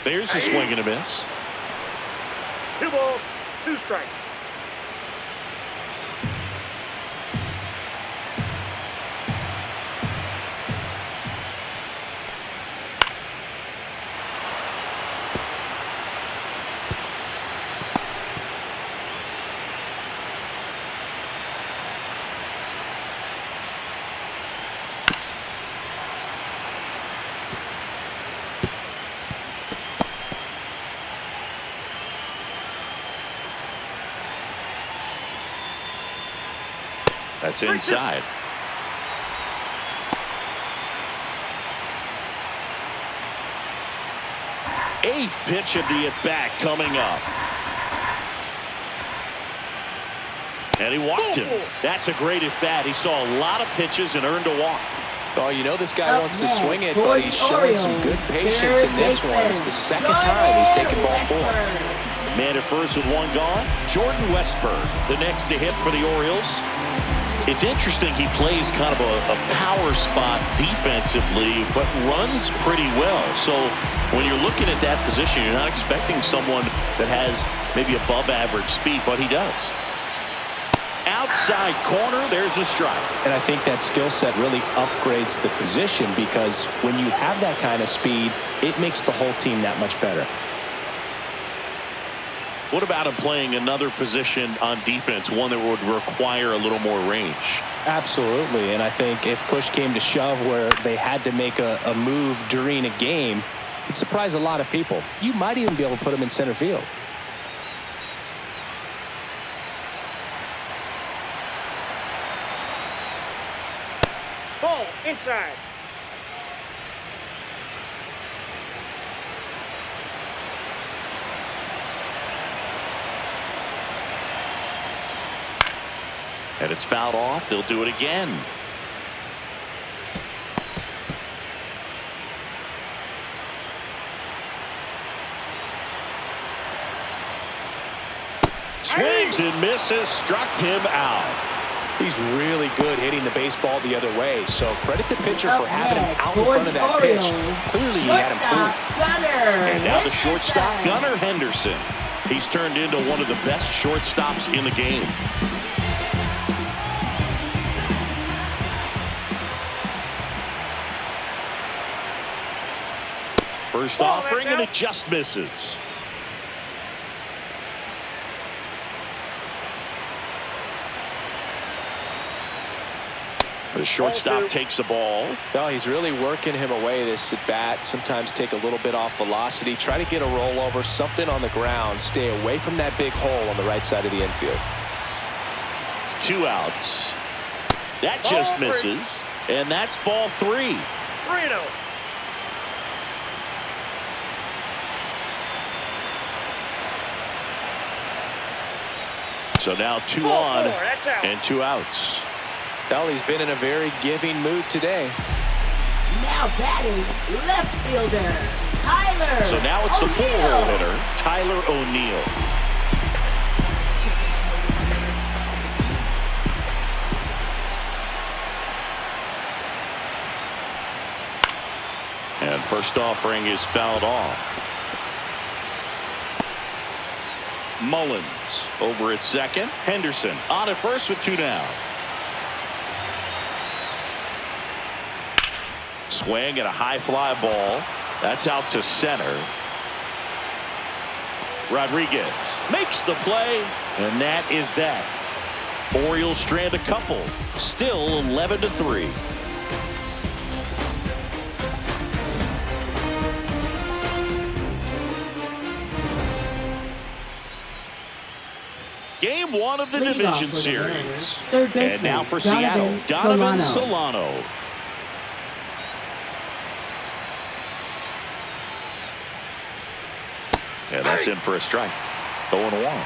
There's a swing and a miss. 2 balls, 2 strikes. That's inside. Eighth pitch of the at-bat coming up. And he walked him. That's a great at-bat. He saw a lot of pitches and earned a walk. Oh, you know this guy Up wants to next swing it, for but the he's showing some good Orioles, patience in this third one. It's the baseman, second time he's taken ball Jordan 4. Westburg. Man at first with one gone. Jordan Westburg, the next to hit for the Orioles. It's interesting he plays kind of a power spot defensively, but runs pretty well. So when you're looking at that position, you're not expecting someone that has maybe above average speed, but he does. Outside corner, there's a strike. And I think that skill set really upgrades the position, because when you have that kind of speed, it makes the whole team that much better. What about him playing another position on defense, one that would require a little more range? Absolutely, and I think if push came to shove where they had to make a move during a game, it'd surprise a lot of people. You might even be able to put him in center field. Ball inside. And it's fouled off. They'll do it again. Swings and misses. Struck him out. He's really good hitting the baseball the other way, so credit the pitcher for having him out in for front of the that pitch. Orioles, Clearly he had him fooled. Gunner And now the shortstop, Henderson. Gunnar Henderson. He's turned into one of the best shortstops in the game. First offering, and it just misses. The shortstop takes the ball. No, he's really working him away this at bat. Sometimes take a little bit off velocity. Try to get a rollover, something on the ground. Stay away from that big hole on the right side of the infield. 2 outs. That just misses. And that's ball 3. 3-0. So now 2 Ball on 4, that's out. and 2 outs. Well, he's been in a very giving mood today. Now batting, left fielder, Tyler. So now it's the O'Neill. 4-hole hitter, Tyler O'Neill. And first offering is fouled off. Mullins over at second. Henderson on at first with 2 down. Swing and a high fly ball. That's out to center. Rodriguez makes the play, and that is that. Orioles strand a couple. Still 11-3. Game 1 of the division series. And now for Seattle, Donovan Solano. Yeah, that's in for a strike. 0-1.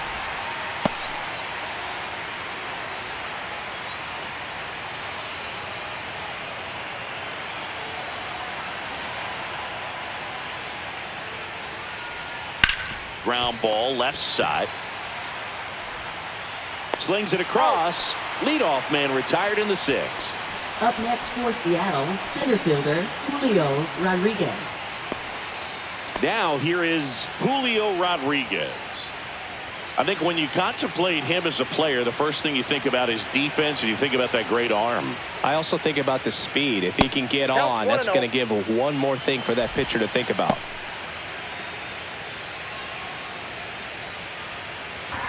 Ground ball left side. Slings it across. Leadoff man retired in the 6th. Up next for Seattle, center fielder Julio Rodriguez. Now here is Julio Rodriguez. I think when you contemplate him as a player, the first thing you think about is defense, and you think about that great arm. I also think about the speed. If he can get on, that's going to give one more thing for that pitcher to think about.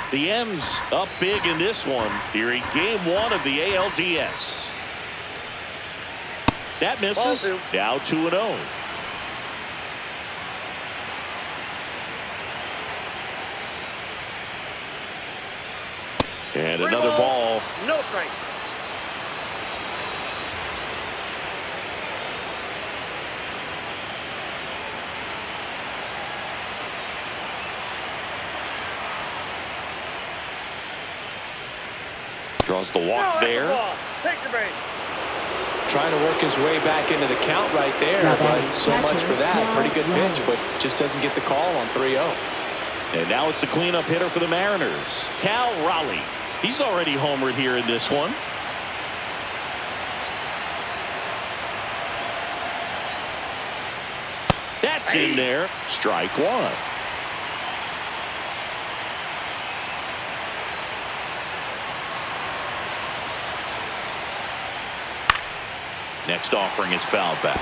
The M's up big in this one here in game 1 of the ALDS. That misses. Now 2-0. And another ball. No strike. Draws the walk there. Take your base. Trying to work his way back into the count right there, but so much for that. Pretty good pitch, but just doesn't get the call on 3-0. And now it's the cleanup hitter for the Mariners, Cal Raleigh. He's already homered here in this one. That's in there. Strike 1. Next offering is fouled back.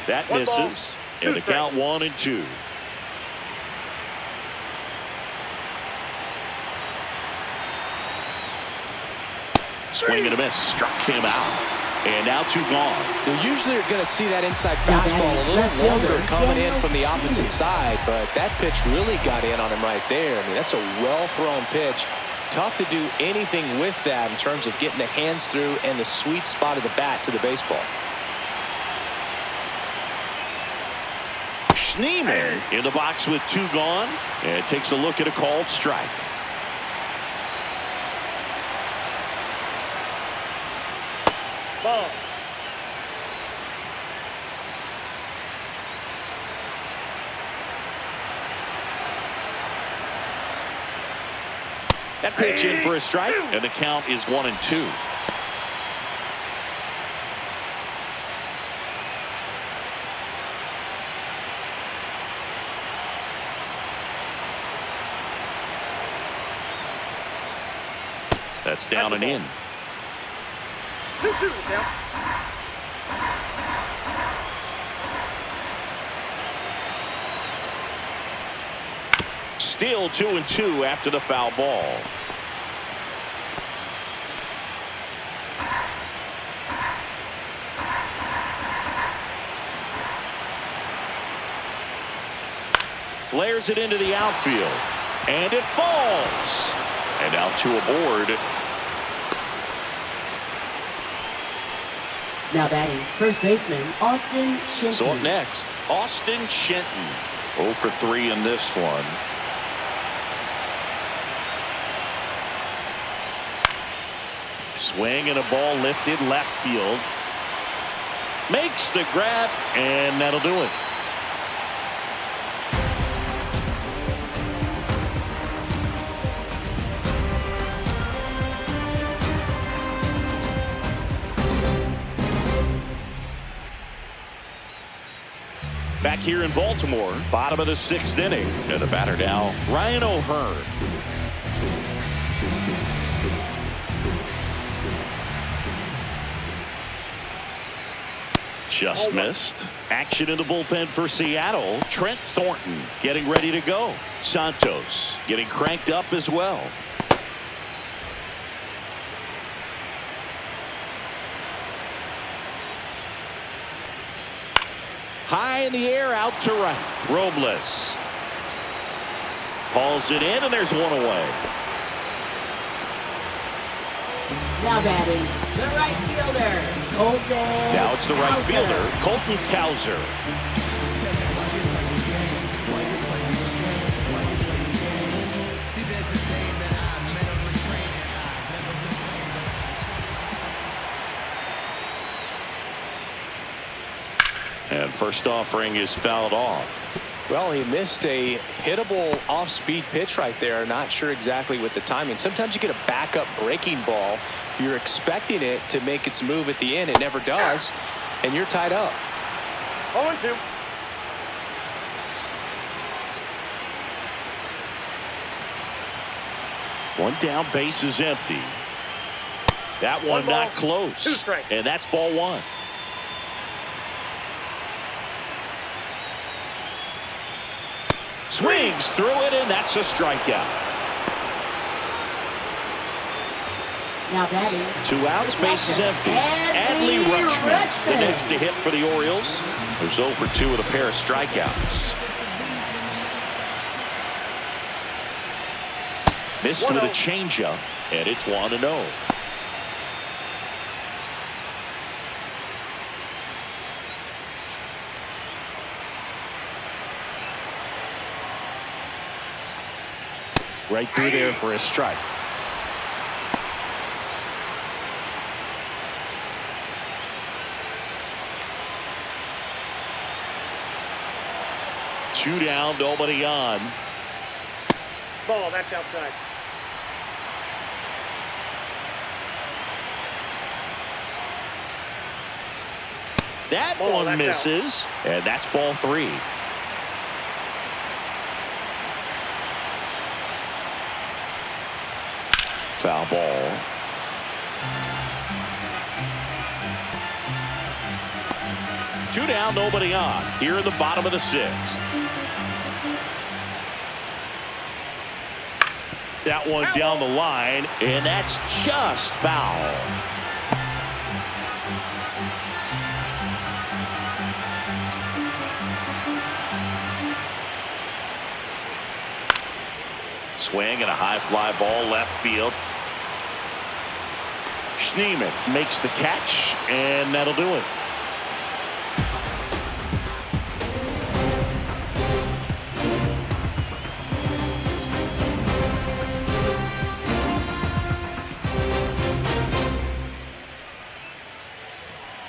That misses. And the count 1-2. Swing and a miss. Struck him out. And now 2 gone. You usually are going to see that inside fastball a little longer coming in from the opposite side, but that pitch really got in on him right there. I mean, that's a well-thrown pitch. Tough to do anything with that in terms of getting the hands through and the sweet spot of the bat to the baseball. Schneemann in the box with 2 gone, and takes a look at a called strike. Ball. That pitch in for a strike, and the count is 1-2. That's down and in. 2-2 now. Still 2-2 after the foul ball. Flares it into the outfield, and it falls. And out to aboard. Now batting, first baseman Austin Shenton. So up next, Austin Shenton. 0 for 3 in this one. Swing and a ball lifted left field. Makes the grab, and that'll do it. Back here in Baltimore, bottom of the 6th inning. And the batter now, Ryan O'Hearn. Just missed. Action in the bullpen for Seattle. Trent Thornton getting ready to go. Santos getting cranked up as well. High in the air, out to right. Robles hauls it in, and there's one away. Now batting, the right fielder, Colton. Now it's the right fielder, Colton Cowser. And first offering is fouled off. Well, he missed a hittable off-speed pitch right there. Not sure exactly with the timing. Sometimes you get a backup breaking ball. You're expecting it to make its move at the end. It never does, and you're tied up. 0-2. One down, base is empty. That one not close. 2 strikes. And that's ball 1. Swings through it, and that's a strikeout. Now batting. 2 outs, base is empty. Adley Rutschman, the next to hit for the Orioles. There's 0 for 2 with a pair of strikeouts. Missed with a changeup, and it's 1-0. Right through there for a strike. Two down, nobody on. Ball, that's outside. That Ball, one that's misses, and that's ball 3. Foul ball. Two down, nobody on. Here in the bottom of the 6th. That one down the line, and that's just foul. Swing and a high fly ball left field. Schneemann makes the catch, and that'll do it.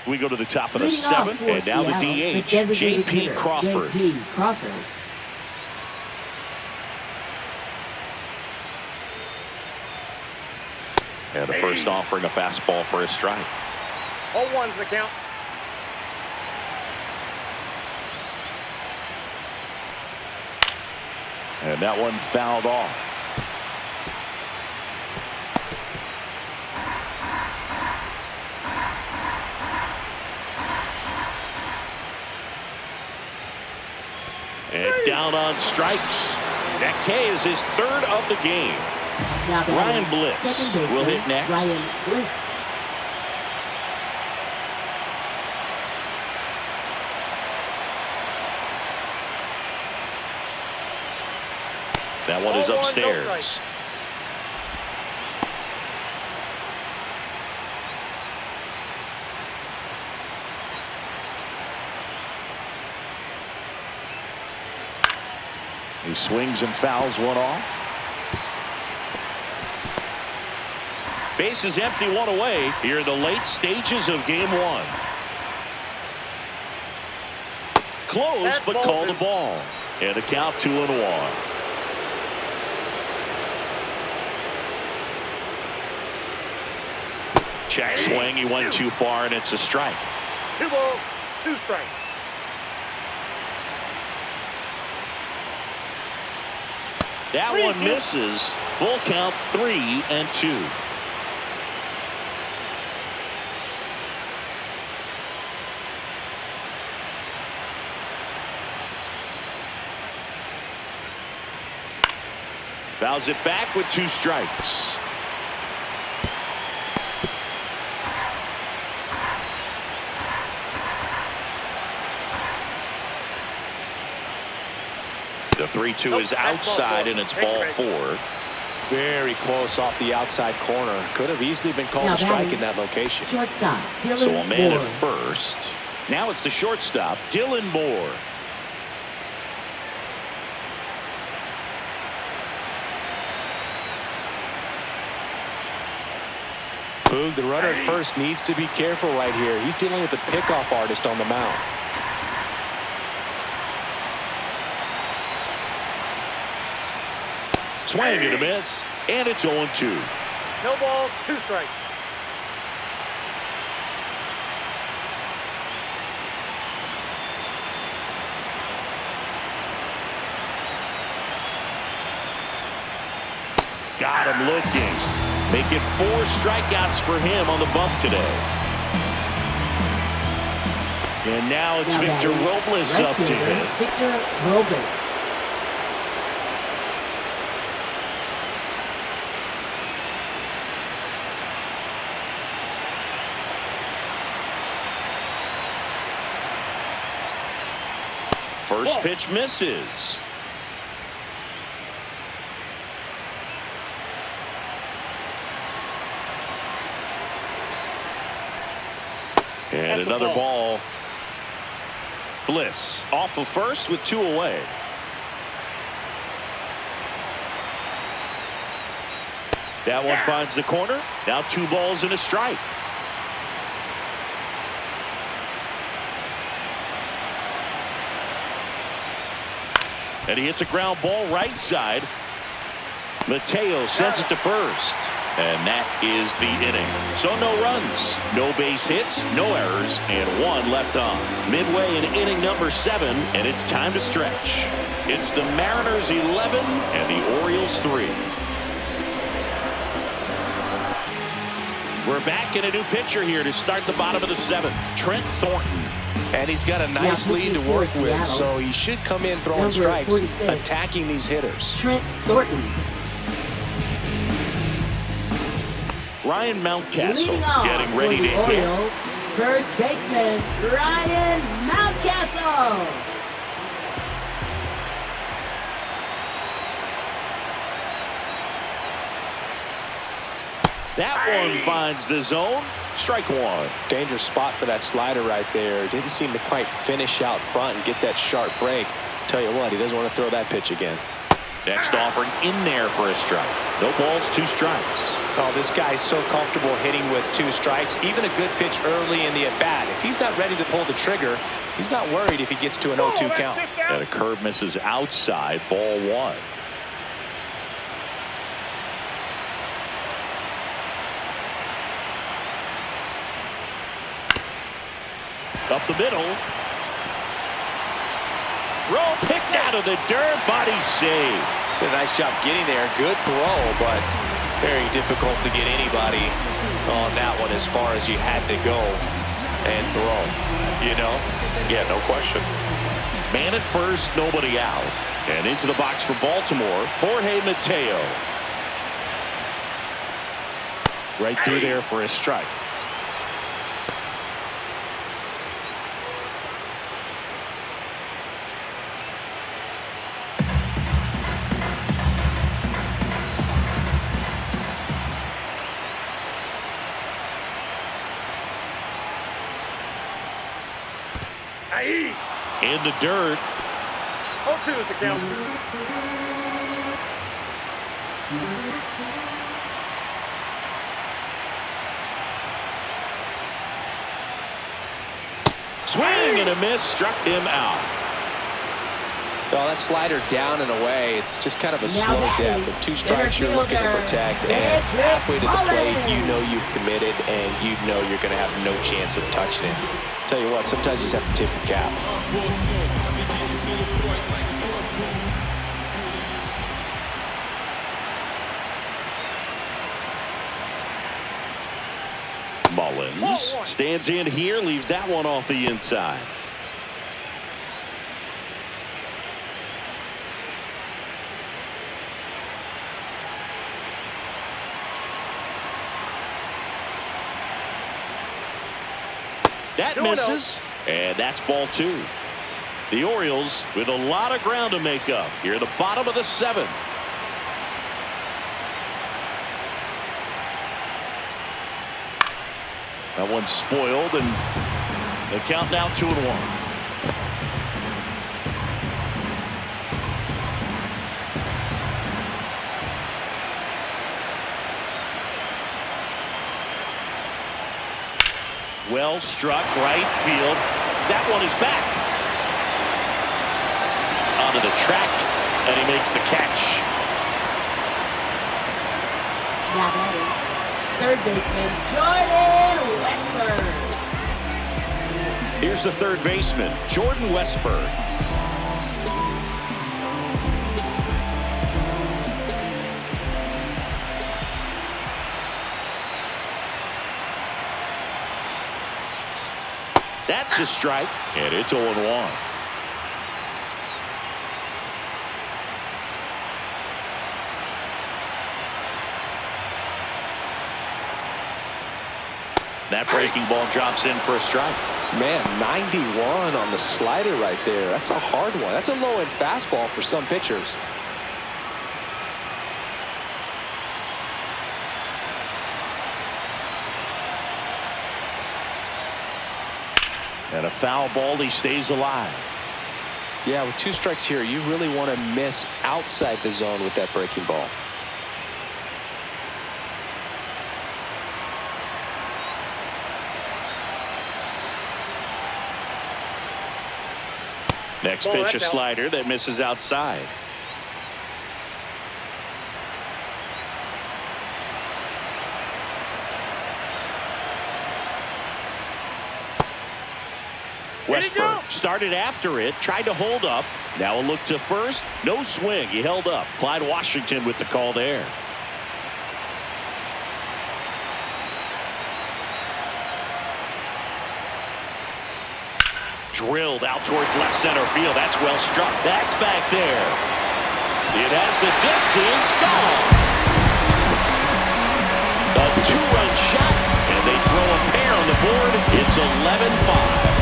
We go to the top of the 7th, and now the DH, J.P. Crawford. J.P. Crawford. And the first offering, a fastball for a strike. 0-1's the count. And that one fouled off. And down on strikes. That K is his 3rd of the game. Now Ryan Bliss will hit next. Ryan Bliss. That one is upstairs. He swings and fouls one off. Base is empty, one away here in the late stages of game one. Close, but called the ball. And a count 2-1. Check swing. He went too far, and it's a strike. 2 balls, 2 strikes. That one misses. Full count 3-2. Fouls it back with 2 strikes. The 3-2 is outside, and it's ball 4. Very close off the outside corner. Could have easily been called a strike in that location. Shortstop, Dylan So a man Moore. at first. Now it's the shortstop, Dylan Moore. Boog, the runner at first needs to be careful right here. He's dealing with the pickoff artist on the mound. Swing and a miss, and it's 0-2. No balls, 2 strikes. Got him looking. Make it 4 strikeouts for him on the bump today. And now it's Victor Robles up to hit. Victor Robles. First pitch misses. And That's a another ball. ball. Bliss off of first with 2 away. That one finds the corner. Now 2 balls and a strike. And he hits a ground ball right side. Mateo sends it to first. And that is the inning. So no runs, no base hits, no errors, and 1 left on. Midway in inning number 7, and it's time to stretch. It's the Mariners 11 and the Orioles 3. We're back in a new pitcher here to start the bottom of the 7th. Trent Thornton. And he's got a nice lead to work with, so he should come in throwing strikes, 46. attacking these hitters. Trent Thornton. Ryan Mountcastle Leading off getting ready for to the hit. Orioles, first baseman Ryan Mountcastle. That one finds the zone. Strike 1. Dangerous spot for that slider right there. Didn't seem to quite finish out front and get that sharp break. Tell you what, he doesn't want to throw that pitch again. Next offering in there for a strike. No balls, 2 strikes. Oh, this guy's so comfortable hitting with 2 strikes. Even a good pitch early in the at-bat. If he's not ready to pull the trigger, he's not worried if he gets to an 0-2 count. And a curve misses outside. Ball 1. Up the middle. Throw picked out of the dirt. Body save. Did a nice job getting there. Good throw, but very difficult to get anybody on that one as far as you had to go and throw. You know? Yeah, no question. Man at first, nobody out. And into the box for Baltimore, Jorge Mateo. Right through there for a strike. In the dirt. 0-2 is the count. swing and a miss, struck him out. Well, that slider down and away, it's just kind of a slow death. With 2 strikes, you're looking to protect, and halfway to the plate, you know you've committed, and you know you're going to have no chance of touching it. Tell you what, sometimes you just have to tip your cap. Mullins stands in here, leaves that one off the inside. That misses, and that's ball 2. The Orioles with a lot of ground to make up here at the bottom of the 7th. That one's spoiled, and the count now 2-1. Well struck, right field. That one is back. Onto the track, and he makes the catch. Now batting, third baseman Jordan Westburg. Here's the third baseman, Jordan Westburg. That's a strike, and it's 0-1. That breaking ball drops in for a strike. Man, 91 on the slider right there. That's a hard one. That's a low-end fastball for some pitchers. And a foul ball, he stays alive. Yeah, with 2 strikes here, you really want to miss outside the zone with that breaking ball. Next pitch, a slider that misses outside. Westburg started after it, tried to hold up. Now a look to first. No swing. He held up. Clyde Washington with the call there. Drilled out towards left center field. That's well struck. That's back there. It has the distance. Gone. A 2-run shot, and they throw a pair on the board. It's 11-5.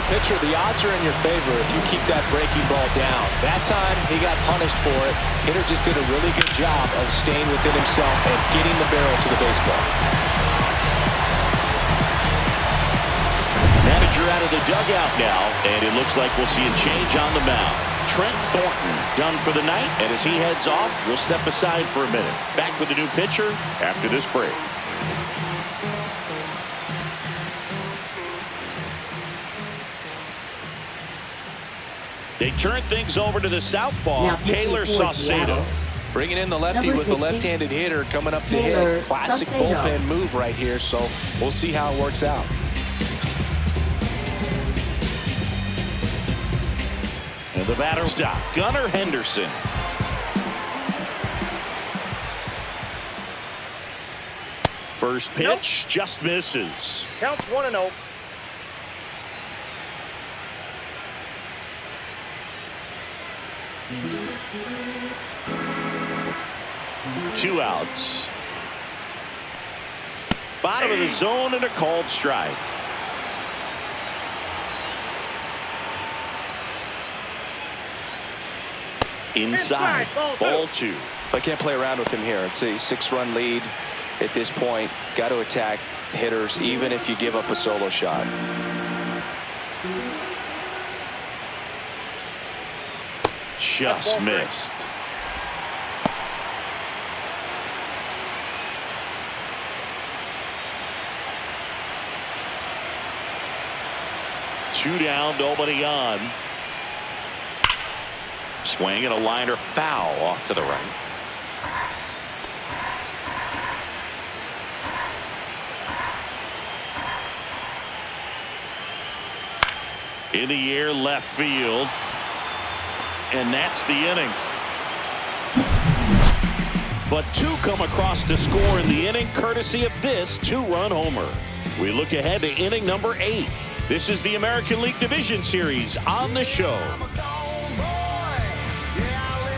Pitcher, the odds are in your favor if you keep that breaking ball down. That time he got punished for it. Hitter just did a really good job of staying within himself and getting the barrel to the baseball. Manager out of the dugout now, and it looks like we'll see a change on the mound. Trent Thornton done for the night, and as he heads off, we'll step aside for a minute. Back with a new pitcher after this break. They turn things over to the southpaw, Taylor Saucedo. Bringing in the lefty with the left-handed hitter coming up to hit. Classic bullpen move right here, so we'll see how it works out. And the batter stop, Gunnar Henderson. First pitch, just misses. Counts 1-0. 2 outs. Bottom of the zone and a called strike. Inside, ball 2. I can't play around with him here. It's a 6-run lead at this point. Got to attack hitters even if you give up a solo shot. just missed. Two down, nobody on. Swing and a liner foul off to the right. In the air, left field. And that's the inning. But two come across to score in the inning, courtesy of this two-run homer. We look ahead to inning number 8. This is the American League Division Series on the show.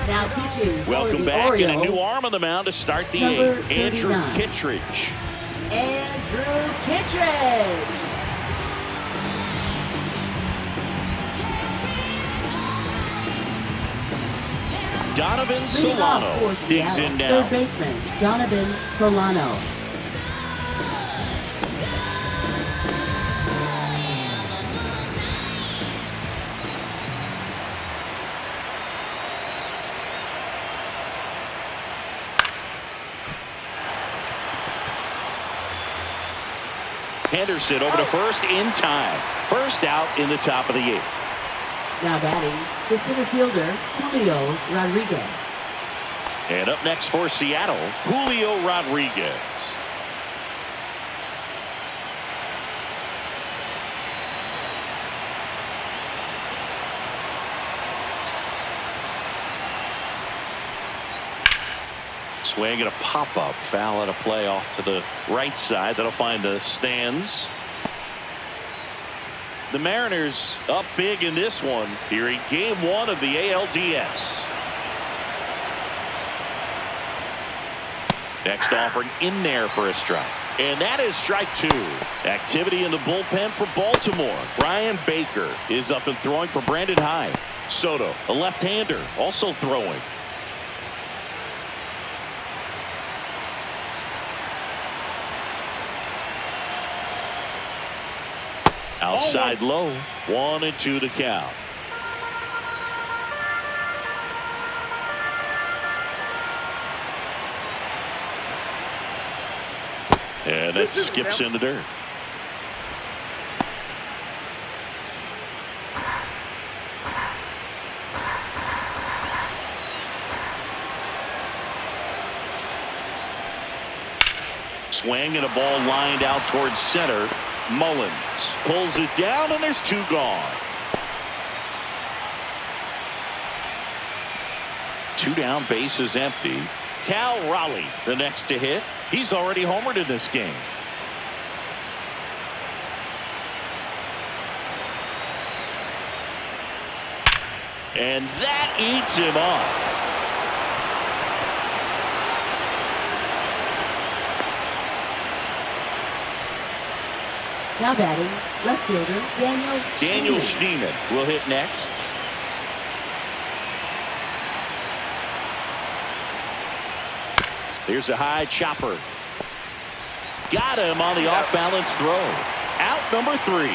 Now pitching. Welcome back, Orioles, and a new arm on the mound to start the number 8th. Andrew 39. Kittredge. Andrew Kittredge. Donovan Leading off Solano for digs Seattle, in now. Third baseman Donovan Solano. Henderson over to first in time. First out in the top of the 8th. Now batting, the center fielder Julio Rodriguez. And up next for Seattle, Julio Rodriguez. Swing and a pop-up foul at a play off to the right side. That'll find the stands. The Mariners up big in this one here in game 1 of the ALDS. Next offering in there for a strike. And that is strike 2. Activity in the bullpen for Baltimore. Brian Baker is up and throwing for Brandon Hyde. Soto, a left-hander, also throwing. Outside low, 1-2 to count. And that skips in the dirt. Swing and a ball lined out towards center. Mullins pulls it down, and there's 2 gone. 2 down, bases empty. Cal Raleigh, the next to hit. He's already homered in this game. And that eats him up. Now batting, left fielder Daniel Schneemann will hit next. Here's a high chopper. Got him on the off-balance throw. Out number 3.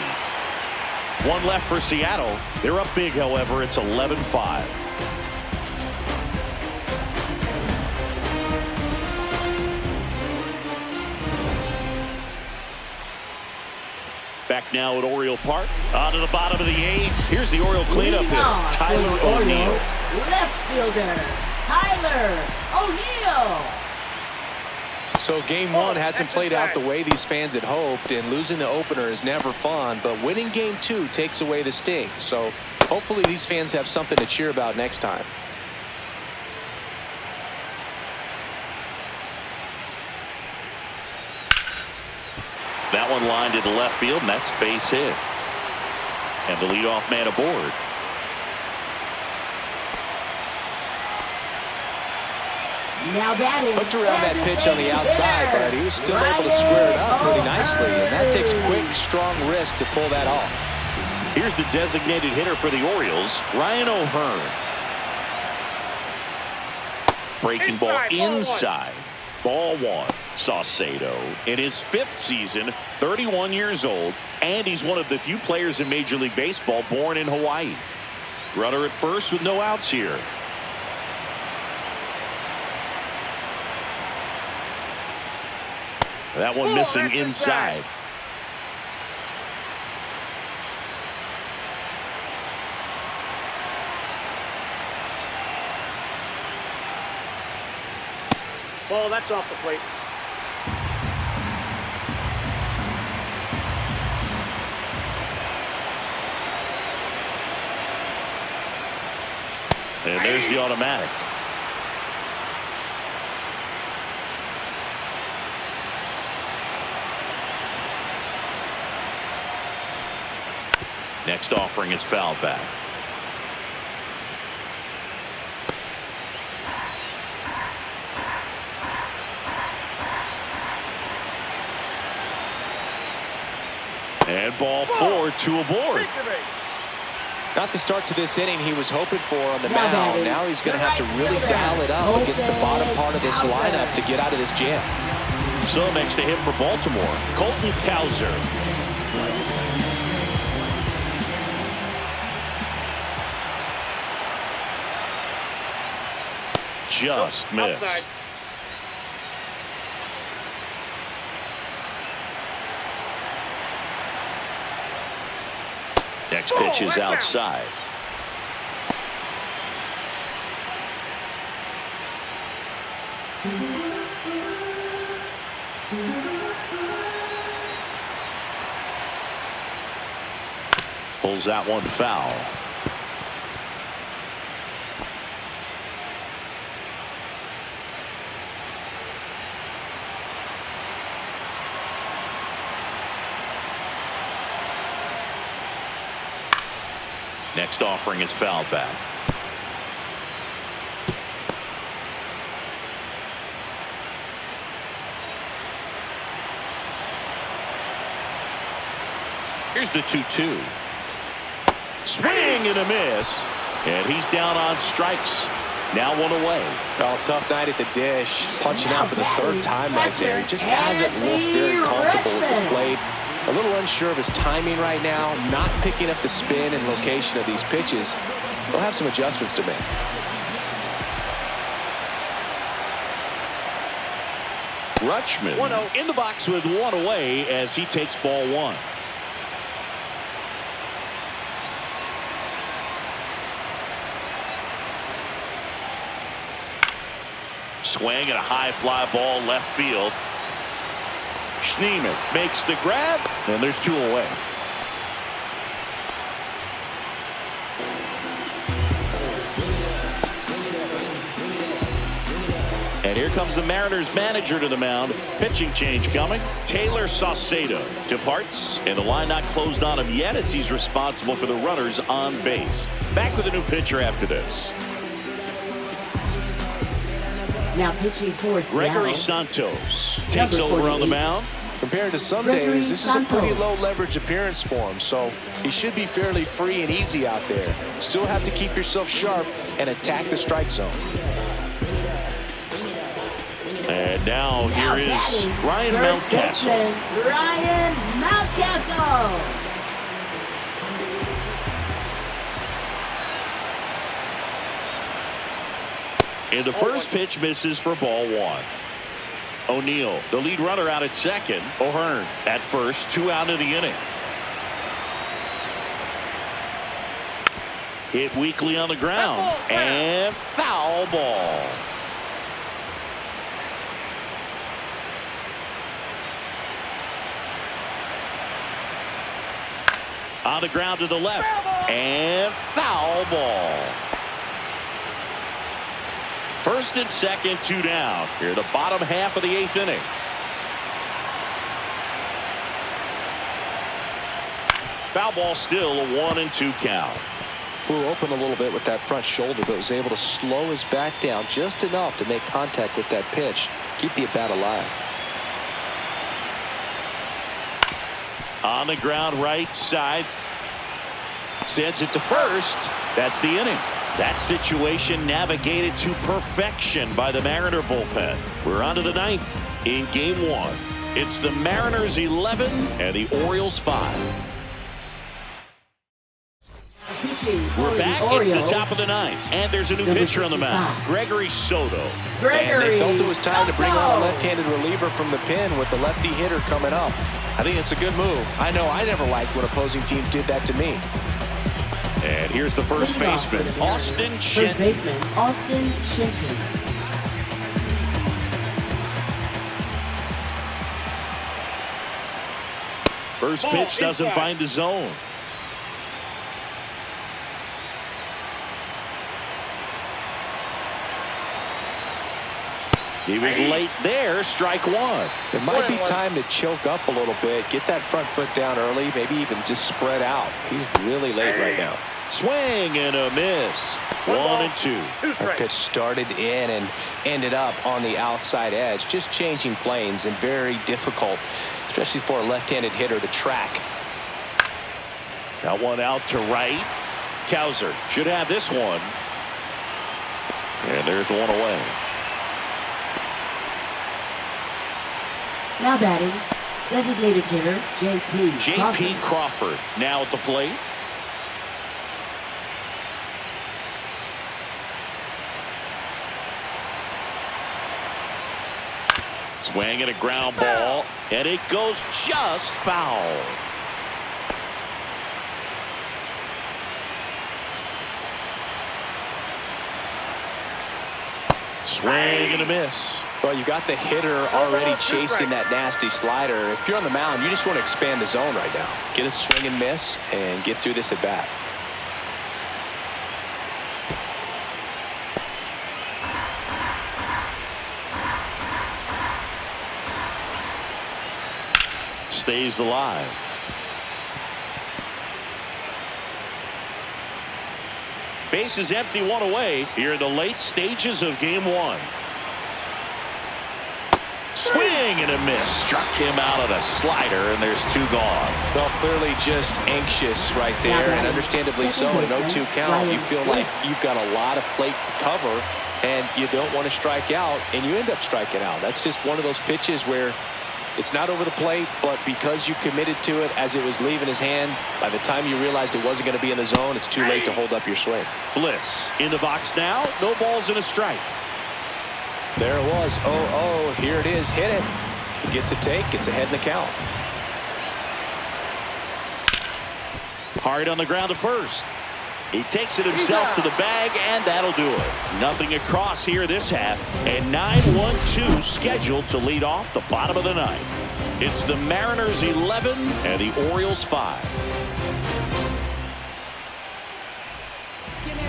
1 left for Seattle. They're up big, however. It's 11-5. Back now at Oriole Park. On to the bottom of the 8th. Here's the Oriole cleanup hitter, Tyler O'Neill. Left fielder, Tyler O'Neill. So game 1 hasn't played out the way these fans had hoped, and losing the opener is never fun, but winning game 2 takes away the sting. So hopefully these fans have something to cheer about next time. That one lined into left field, and that's base hit. And the leadoff man aboard. Now batting. Hooked around that pitch on the outside, but he was still able to square it up pretty nicely, and that takes quick, strong wrist to pull that off. Here's the designated hitter for the Orioles, Ryan O'Hearn. Breaking ball inside. Ball 1. Saucedo in his 5th season, 31 years old, and he's one of the few players in Major League Baseball born in Hawaii. Runner at first with no outs here. That one missing inside. Ball, that's off the plate. And there's the automatic. Next offering is fouled back. And ball 4, 2 aboard. Not the start to this inning he was hoping for on the mound. Now he's going to have to really dial it up against the bottom part of this lineup to get out of this jam. So next to hit for Baltimore, Colton Cowser. Just missed. Outside. Next pitch is outside. Pulls that one foul. Next offering is fouled back. Here's the 2-2. Swing and a miss. And he's down on strikes. Now one away. Well, tough night at the dish. Punching out for the third time right there. He just hasn't looked very comfortable at the plate. A little unsure of his timing right now. Not picking up the spin and location of these pitches. He'll have some adjustments to make. Rutschman in the box with one away as he takes ball 1. Swing and a high fly ball left field. Schneemann makes the grab, and there's 2 away. And here comes the Mariners manager to the mound. Pitching change coming. Taylor Saucedo departs, and the line not closed on him yet as he's responsible for the runners on base. Back with a new pitcher after this. Now pitching for Seattle, Gregory Santos takes over on the mound. Compared to some days, this is a pretty low leverage appearance for him, so he should be fairly free and easy out there. Still have to keep yourself sharp and attack the strike zone. And now here is Ryan Mountcastle. Ryan Mountcastle. And the first pitch misses for ball 1. O'Neill, the lead runner, out at second. O'Hearn at first, 2 out of the inning. Hit weakly on the ground. And foul ball. On the ground to the left. And foul ball. First and second, 2 down. Here the bottom half of the 8th inning. Foul ball, still a 1-2 count. Flew open a little bit with that front shoulder, but was able to slow his back down just enough to make contact with that pitch. Keep the at-bat alive. On the ground, right side. Sends it to first. That's the inning. That situation navigated to perfection by the Mariner bullpen. We're on to the 9th in game 1. It's the Mariners 11 and the Orioles 5. Pitching for We're the back. Orioles. It's the top of the ninth, and there's a new Number pitcher on the mound, 65. Gregory Soto. And they felt it was time to bring on a Soto. left-handed reliever from the pen with the lefty hitter coming up. I think it's a good move. I know I never liked when opposing teams did that to me. And here's the first Leading off for baseman, the Mariners. Austin First Shin. baseman, Austin Shinton. First Ball pitch doesn't inside. find the zone. He was late there, strike one. It might be time to choke up a little bit, get that front foot down early, maybe even just spread out. He's really late right now. Swing and a miss. One ball, 1-2. Two That strikes. pitch started in and ended up on the outside edge, just changing planes, and very difficult, especially for a left-handed hitter to track. That one out to right. Cowser should have this one. And there's one away. Now batting, designated hitter J.P. J.P. Crawford now at the plate. Swing and a ground ball, and it goes just foul. Swing and a miss. Well, you got the hitter already chasing that nasty slider. If you're on the mound, you just want to expand the zone right now. Get a swing and miss and get through this at bat. Stays alive. Base is empty, one away here in the late stages of game one. Swing and a miss. Struck him out of the slider, and there's two gone. Well, clearly just anxious right there, and understandably so. In an 0-2 count, you feel like you've got a lot of plate to cover, and you don't want to strike out, and you end up striking out. That's just one of those pitches where it's not over the plate, but because you committed to it as it was leaving his hand, by the time you realized it wasn't going to be in the zone, it's too late to hold up your swing. Bliss in the box now. No balls and a strike. There it was. 0-0. Here it is. Hit it. He gets a take. Gets ahead in the count. Hard on the ground to first. He takes it himself to the bag, and that'll do it. Nothing across here this half, and 9-1-2 scheduled to lead off the bottom of the ninth. It's the Mariners 11 and the Orioles 5.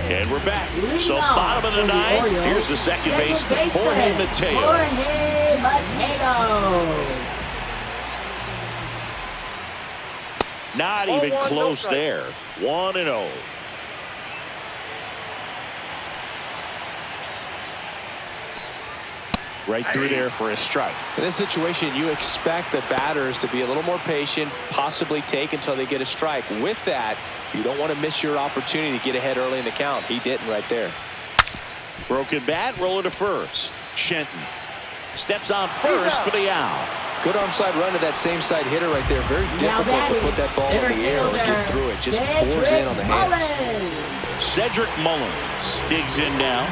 And we're back. So bottom of the ninth. Here's the second baseman, Jorge Mateo. Jorge Mateo. Not even 0-1, close no there. 1-0. Right through there for a strike. In this situation, you expect the batters to be a little more patient, possibly take until they get a strike. With that, you don't want to miss your opportunity to get ahead early in the count. He didn't right there. Broken bat, roller to first. Shenton steps on first for the out. Good onside run to that same side hitter right there. Very difficult to put that ball in the air and get through it. Just pours in on the hands. Cedric Mullins digs in now.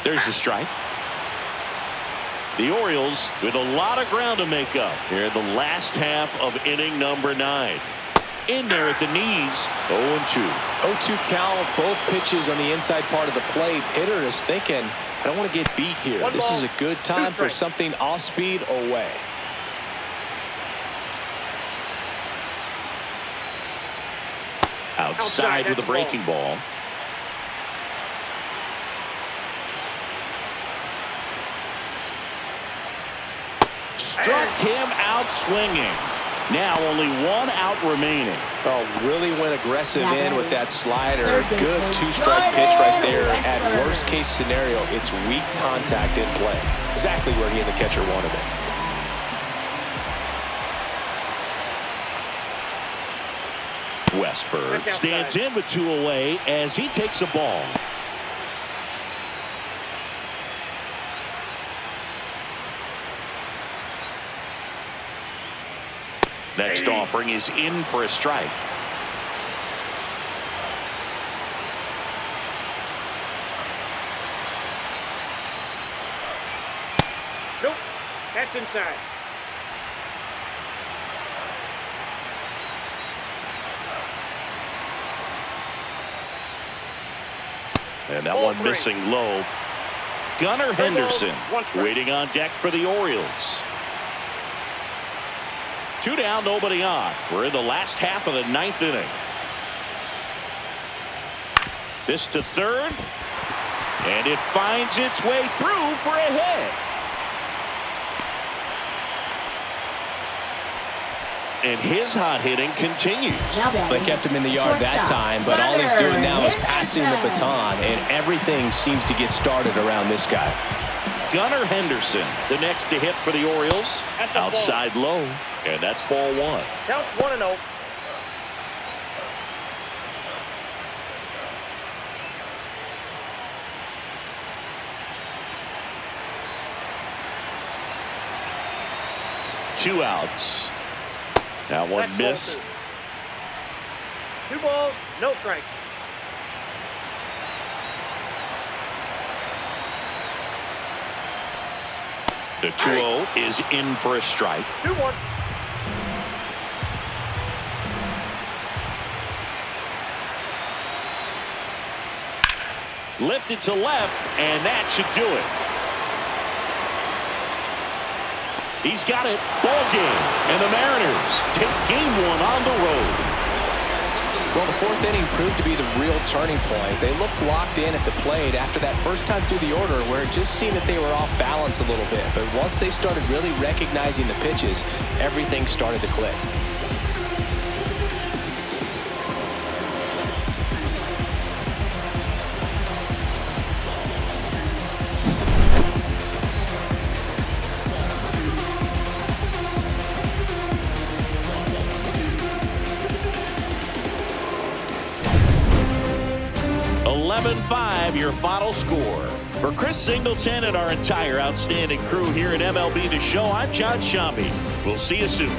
There's the strike. The Orioles with a lot of ground to make up here in the last half of inning number 9. In there at the knees, 0-2. 0-2 count, both pitches on the inside part of the plate. Hitter is thinking, I don't want to get beat here. This is a good time for something off speed away. Outside with a breaking ball. Struck him out swinging. Now only one out remaining. Oh, really went aggressive in with that slider. Good two-strike pitch right there. At worst case scenario, it's weak contact in play. Exactly where he and the catcher wanted it. Westberg stands in with 2 away as he takes a ball. Next offering is in for a strike. Nope, that's inside. And that one missing low. Gunnar Henderson waiting on deck for the Orioles. 2 down, nobody on. We're in the last half of the 9th inning. This to third. And it finds its way through for a hit. And his hot hitting continues. They kept him in the yard that time, but all he's doing now is passing the baton, and everything seems to get started around this guy. Gunnar Henderson, the next to hit for the Orioles. Outside low, and that's ball 1. Counts 1-0. Two outs. That one missed. 2 balls, no strikes. The 2-0 is in for a strike. 2-1. Lifted to left, and that should do it. He's got it. Ball game. And the Mariners take game 1 on the road. Well, the 4th inning proved to be the real turning point. They looked locked in at the plate after that first time through the order where it just seemed that they were off balance a little bit. But once they started really recognizing the pitches, everything started to click. Your final score. For Chris Singleton and our entire outstanding crew here at MLB The Show, I'm John Shambi. We'll see you soon.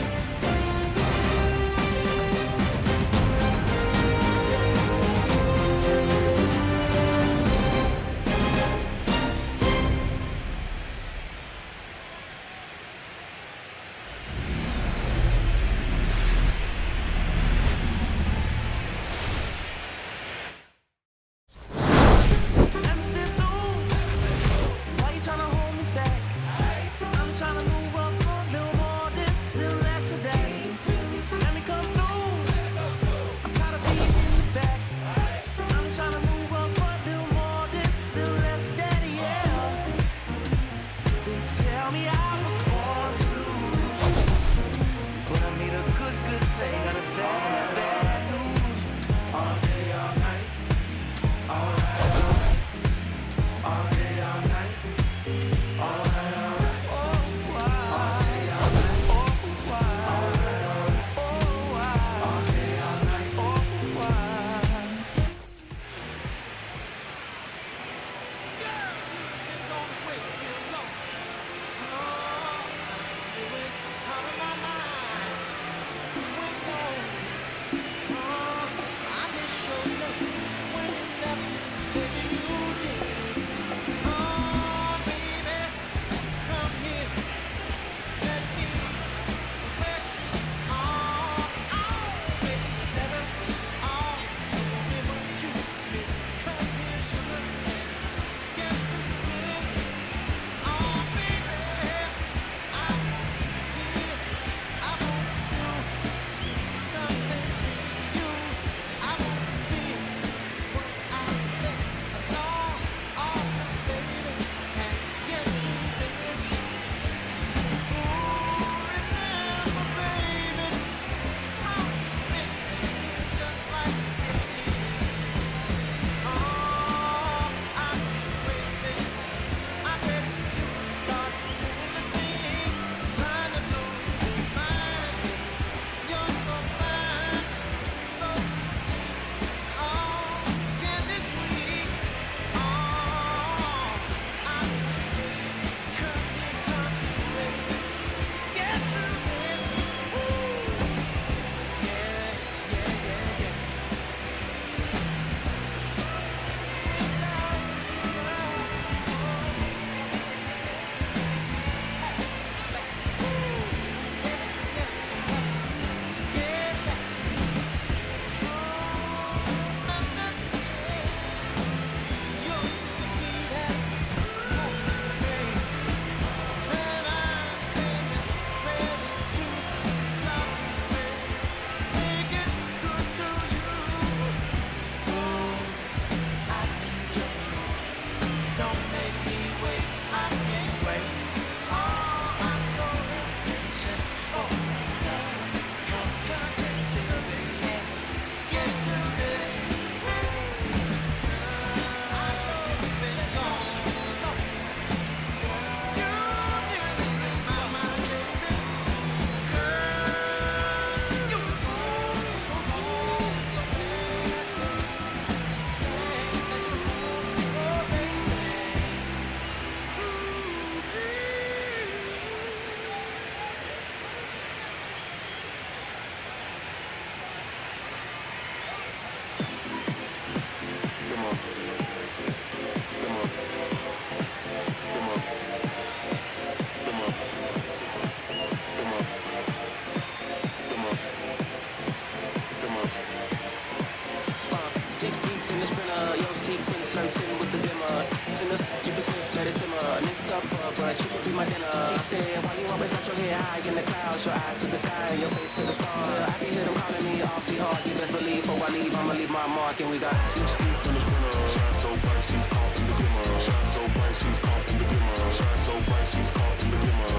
say, why you always got your head high in the clouds, your eyes to the sky and your face to the stars? I can hear them calling me awfully hard. You best believe before I leave, I'ma leave my mark. And we got 6 deep in the sprinter. Shine so bright, she's caught in the dimmer. Shine so bright, she's caught in the dimmer. Shine so bright, she's caught in the dimmer.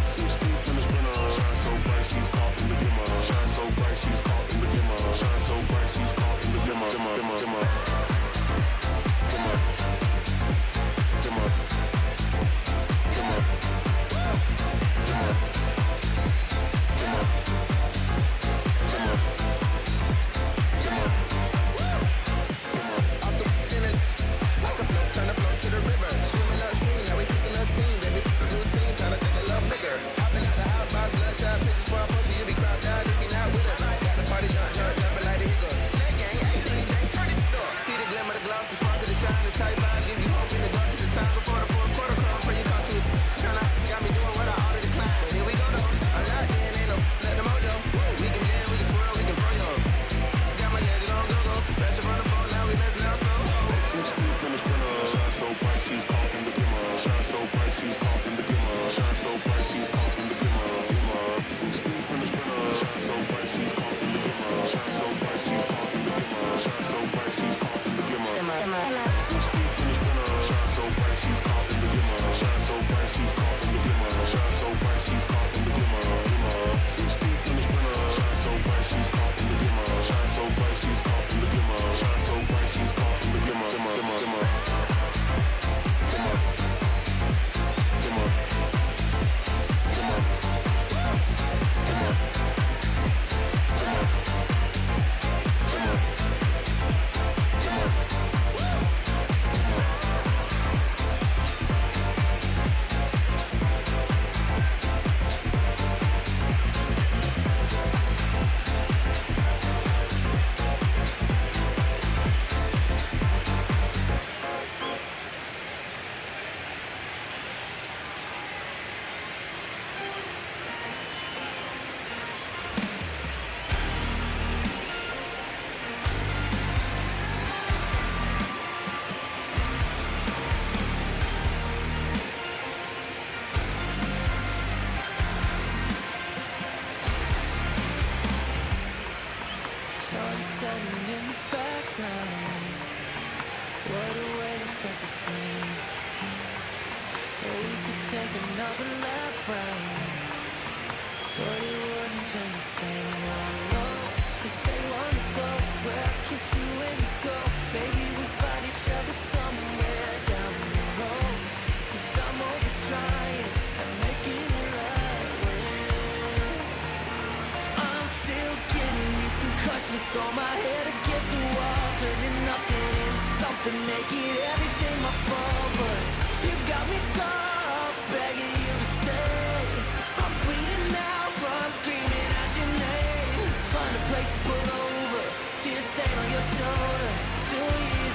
6 deep in the sprinter. Shine so bright, she's caught in the dimmer. Shine so bright, she's caught in the dimmer. Shine so bright, she's caught in the dimmer. Dimmer, dimmer, dimmer. Dimmer. Dimmer. Dimmer. Dimmer. Dimmer. Dimmer. Off the inlet, like a float, tryna float to the river. Swimming upstream, now we picking up steam, baby. Routine, tryna think a little bigger. Hopping out the outbox, bloodshot pictures for a poster. You be cropped out if you're not with us. Got the party jumping like the Eagles. Snake gang, hey DJ, turn it up. See the glimmer, the gloss, the spark of the shine, the tight vibe, give you hope in the darkest of time before the fourth quarter comes. Pray you caught you, kinda got me doing what I ought to decline. Here we go though, I'm locked in, ain't no let the mojo. We can blend, we can swirl, we can throw yo. Got my gadget on go-go, ratchet from the phone, now we messing out so. 6 deep in the sprinter, shine so bright, she's caught in the dimmer. Shine so bright, she's caught in the dimmer. Shine so bright, she's caught in the dimmer. 6 deep in the sprinter, shine so bright, she's caught in the dimmer. Shine so bright, she's caught in the dimmer. Shine so bright, she's caught in the dimmer. 6 deep in the sprinter, shine so bright, she's caught in the dimmer. Shine so bright, she's caught in the dimmer. Shine so bright, she's caught in the dimmer. 6 deep in the sprinter, shine so bright, she's caught in the dimmer. Shine so bright, she's caught in the dimmer. Shine so bright, she's caught in the dimmer. Dimmer, dimmer, dimmer. Dimmer. Dimmer. Dimmer. Dimmer. Dimmer. Sun setting in the background. What a way to set the scene. We could take another lap round, but it wouldn't change a thing. No, they say one of those where I kiss you when you go. Maybe we'll find each other somewhere down the road. 'Cause I'm over trying and making it right when I'm still getting these concussions. Throw my head against the wall, turning nothing into something, make it everything my fault. But you got me top, begging you to stay. I'm bleeding now from screaming out your name. Find a place to pull over, tears stain on your shoulder. 2 years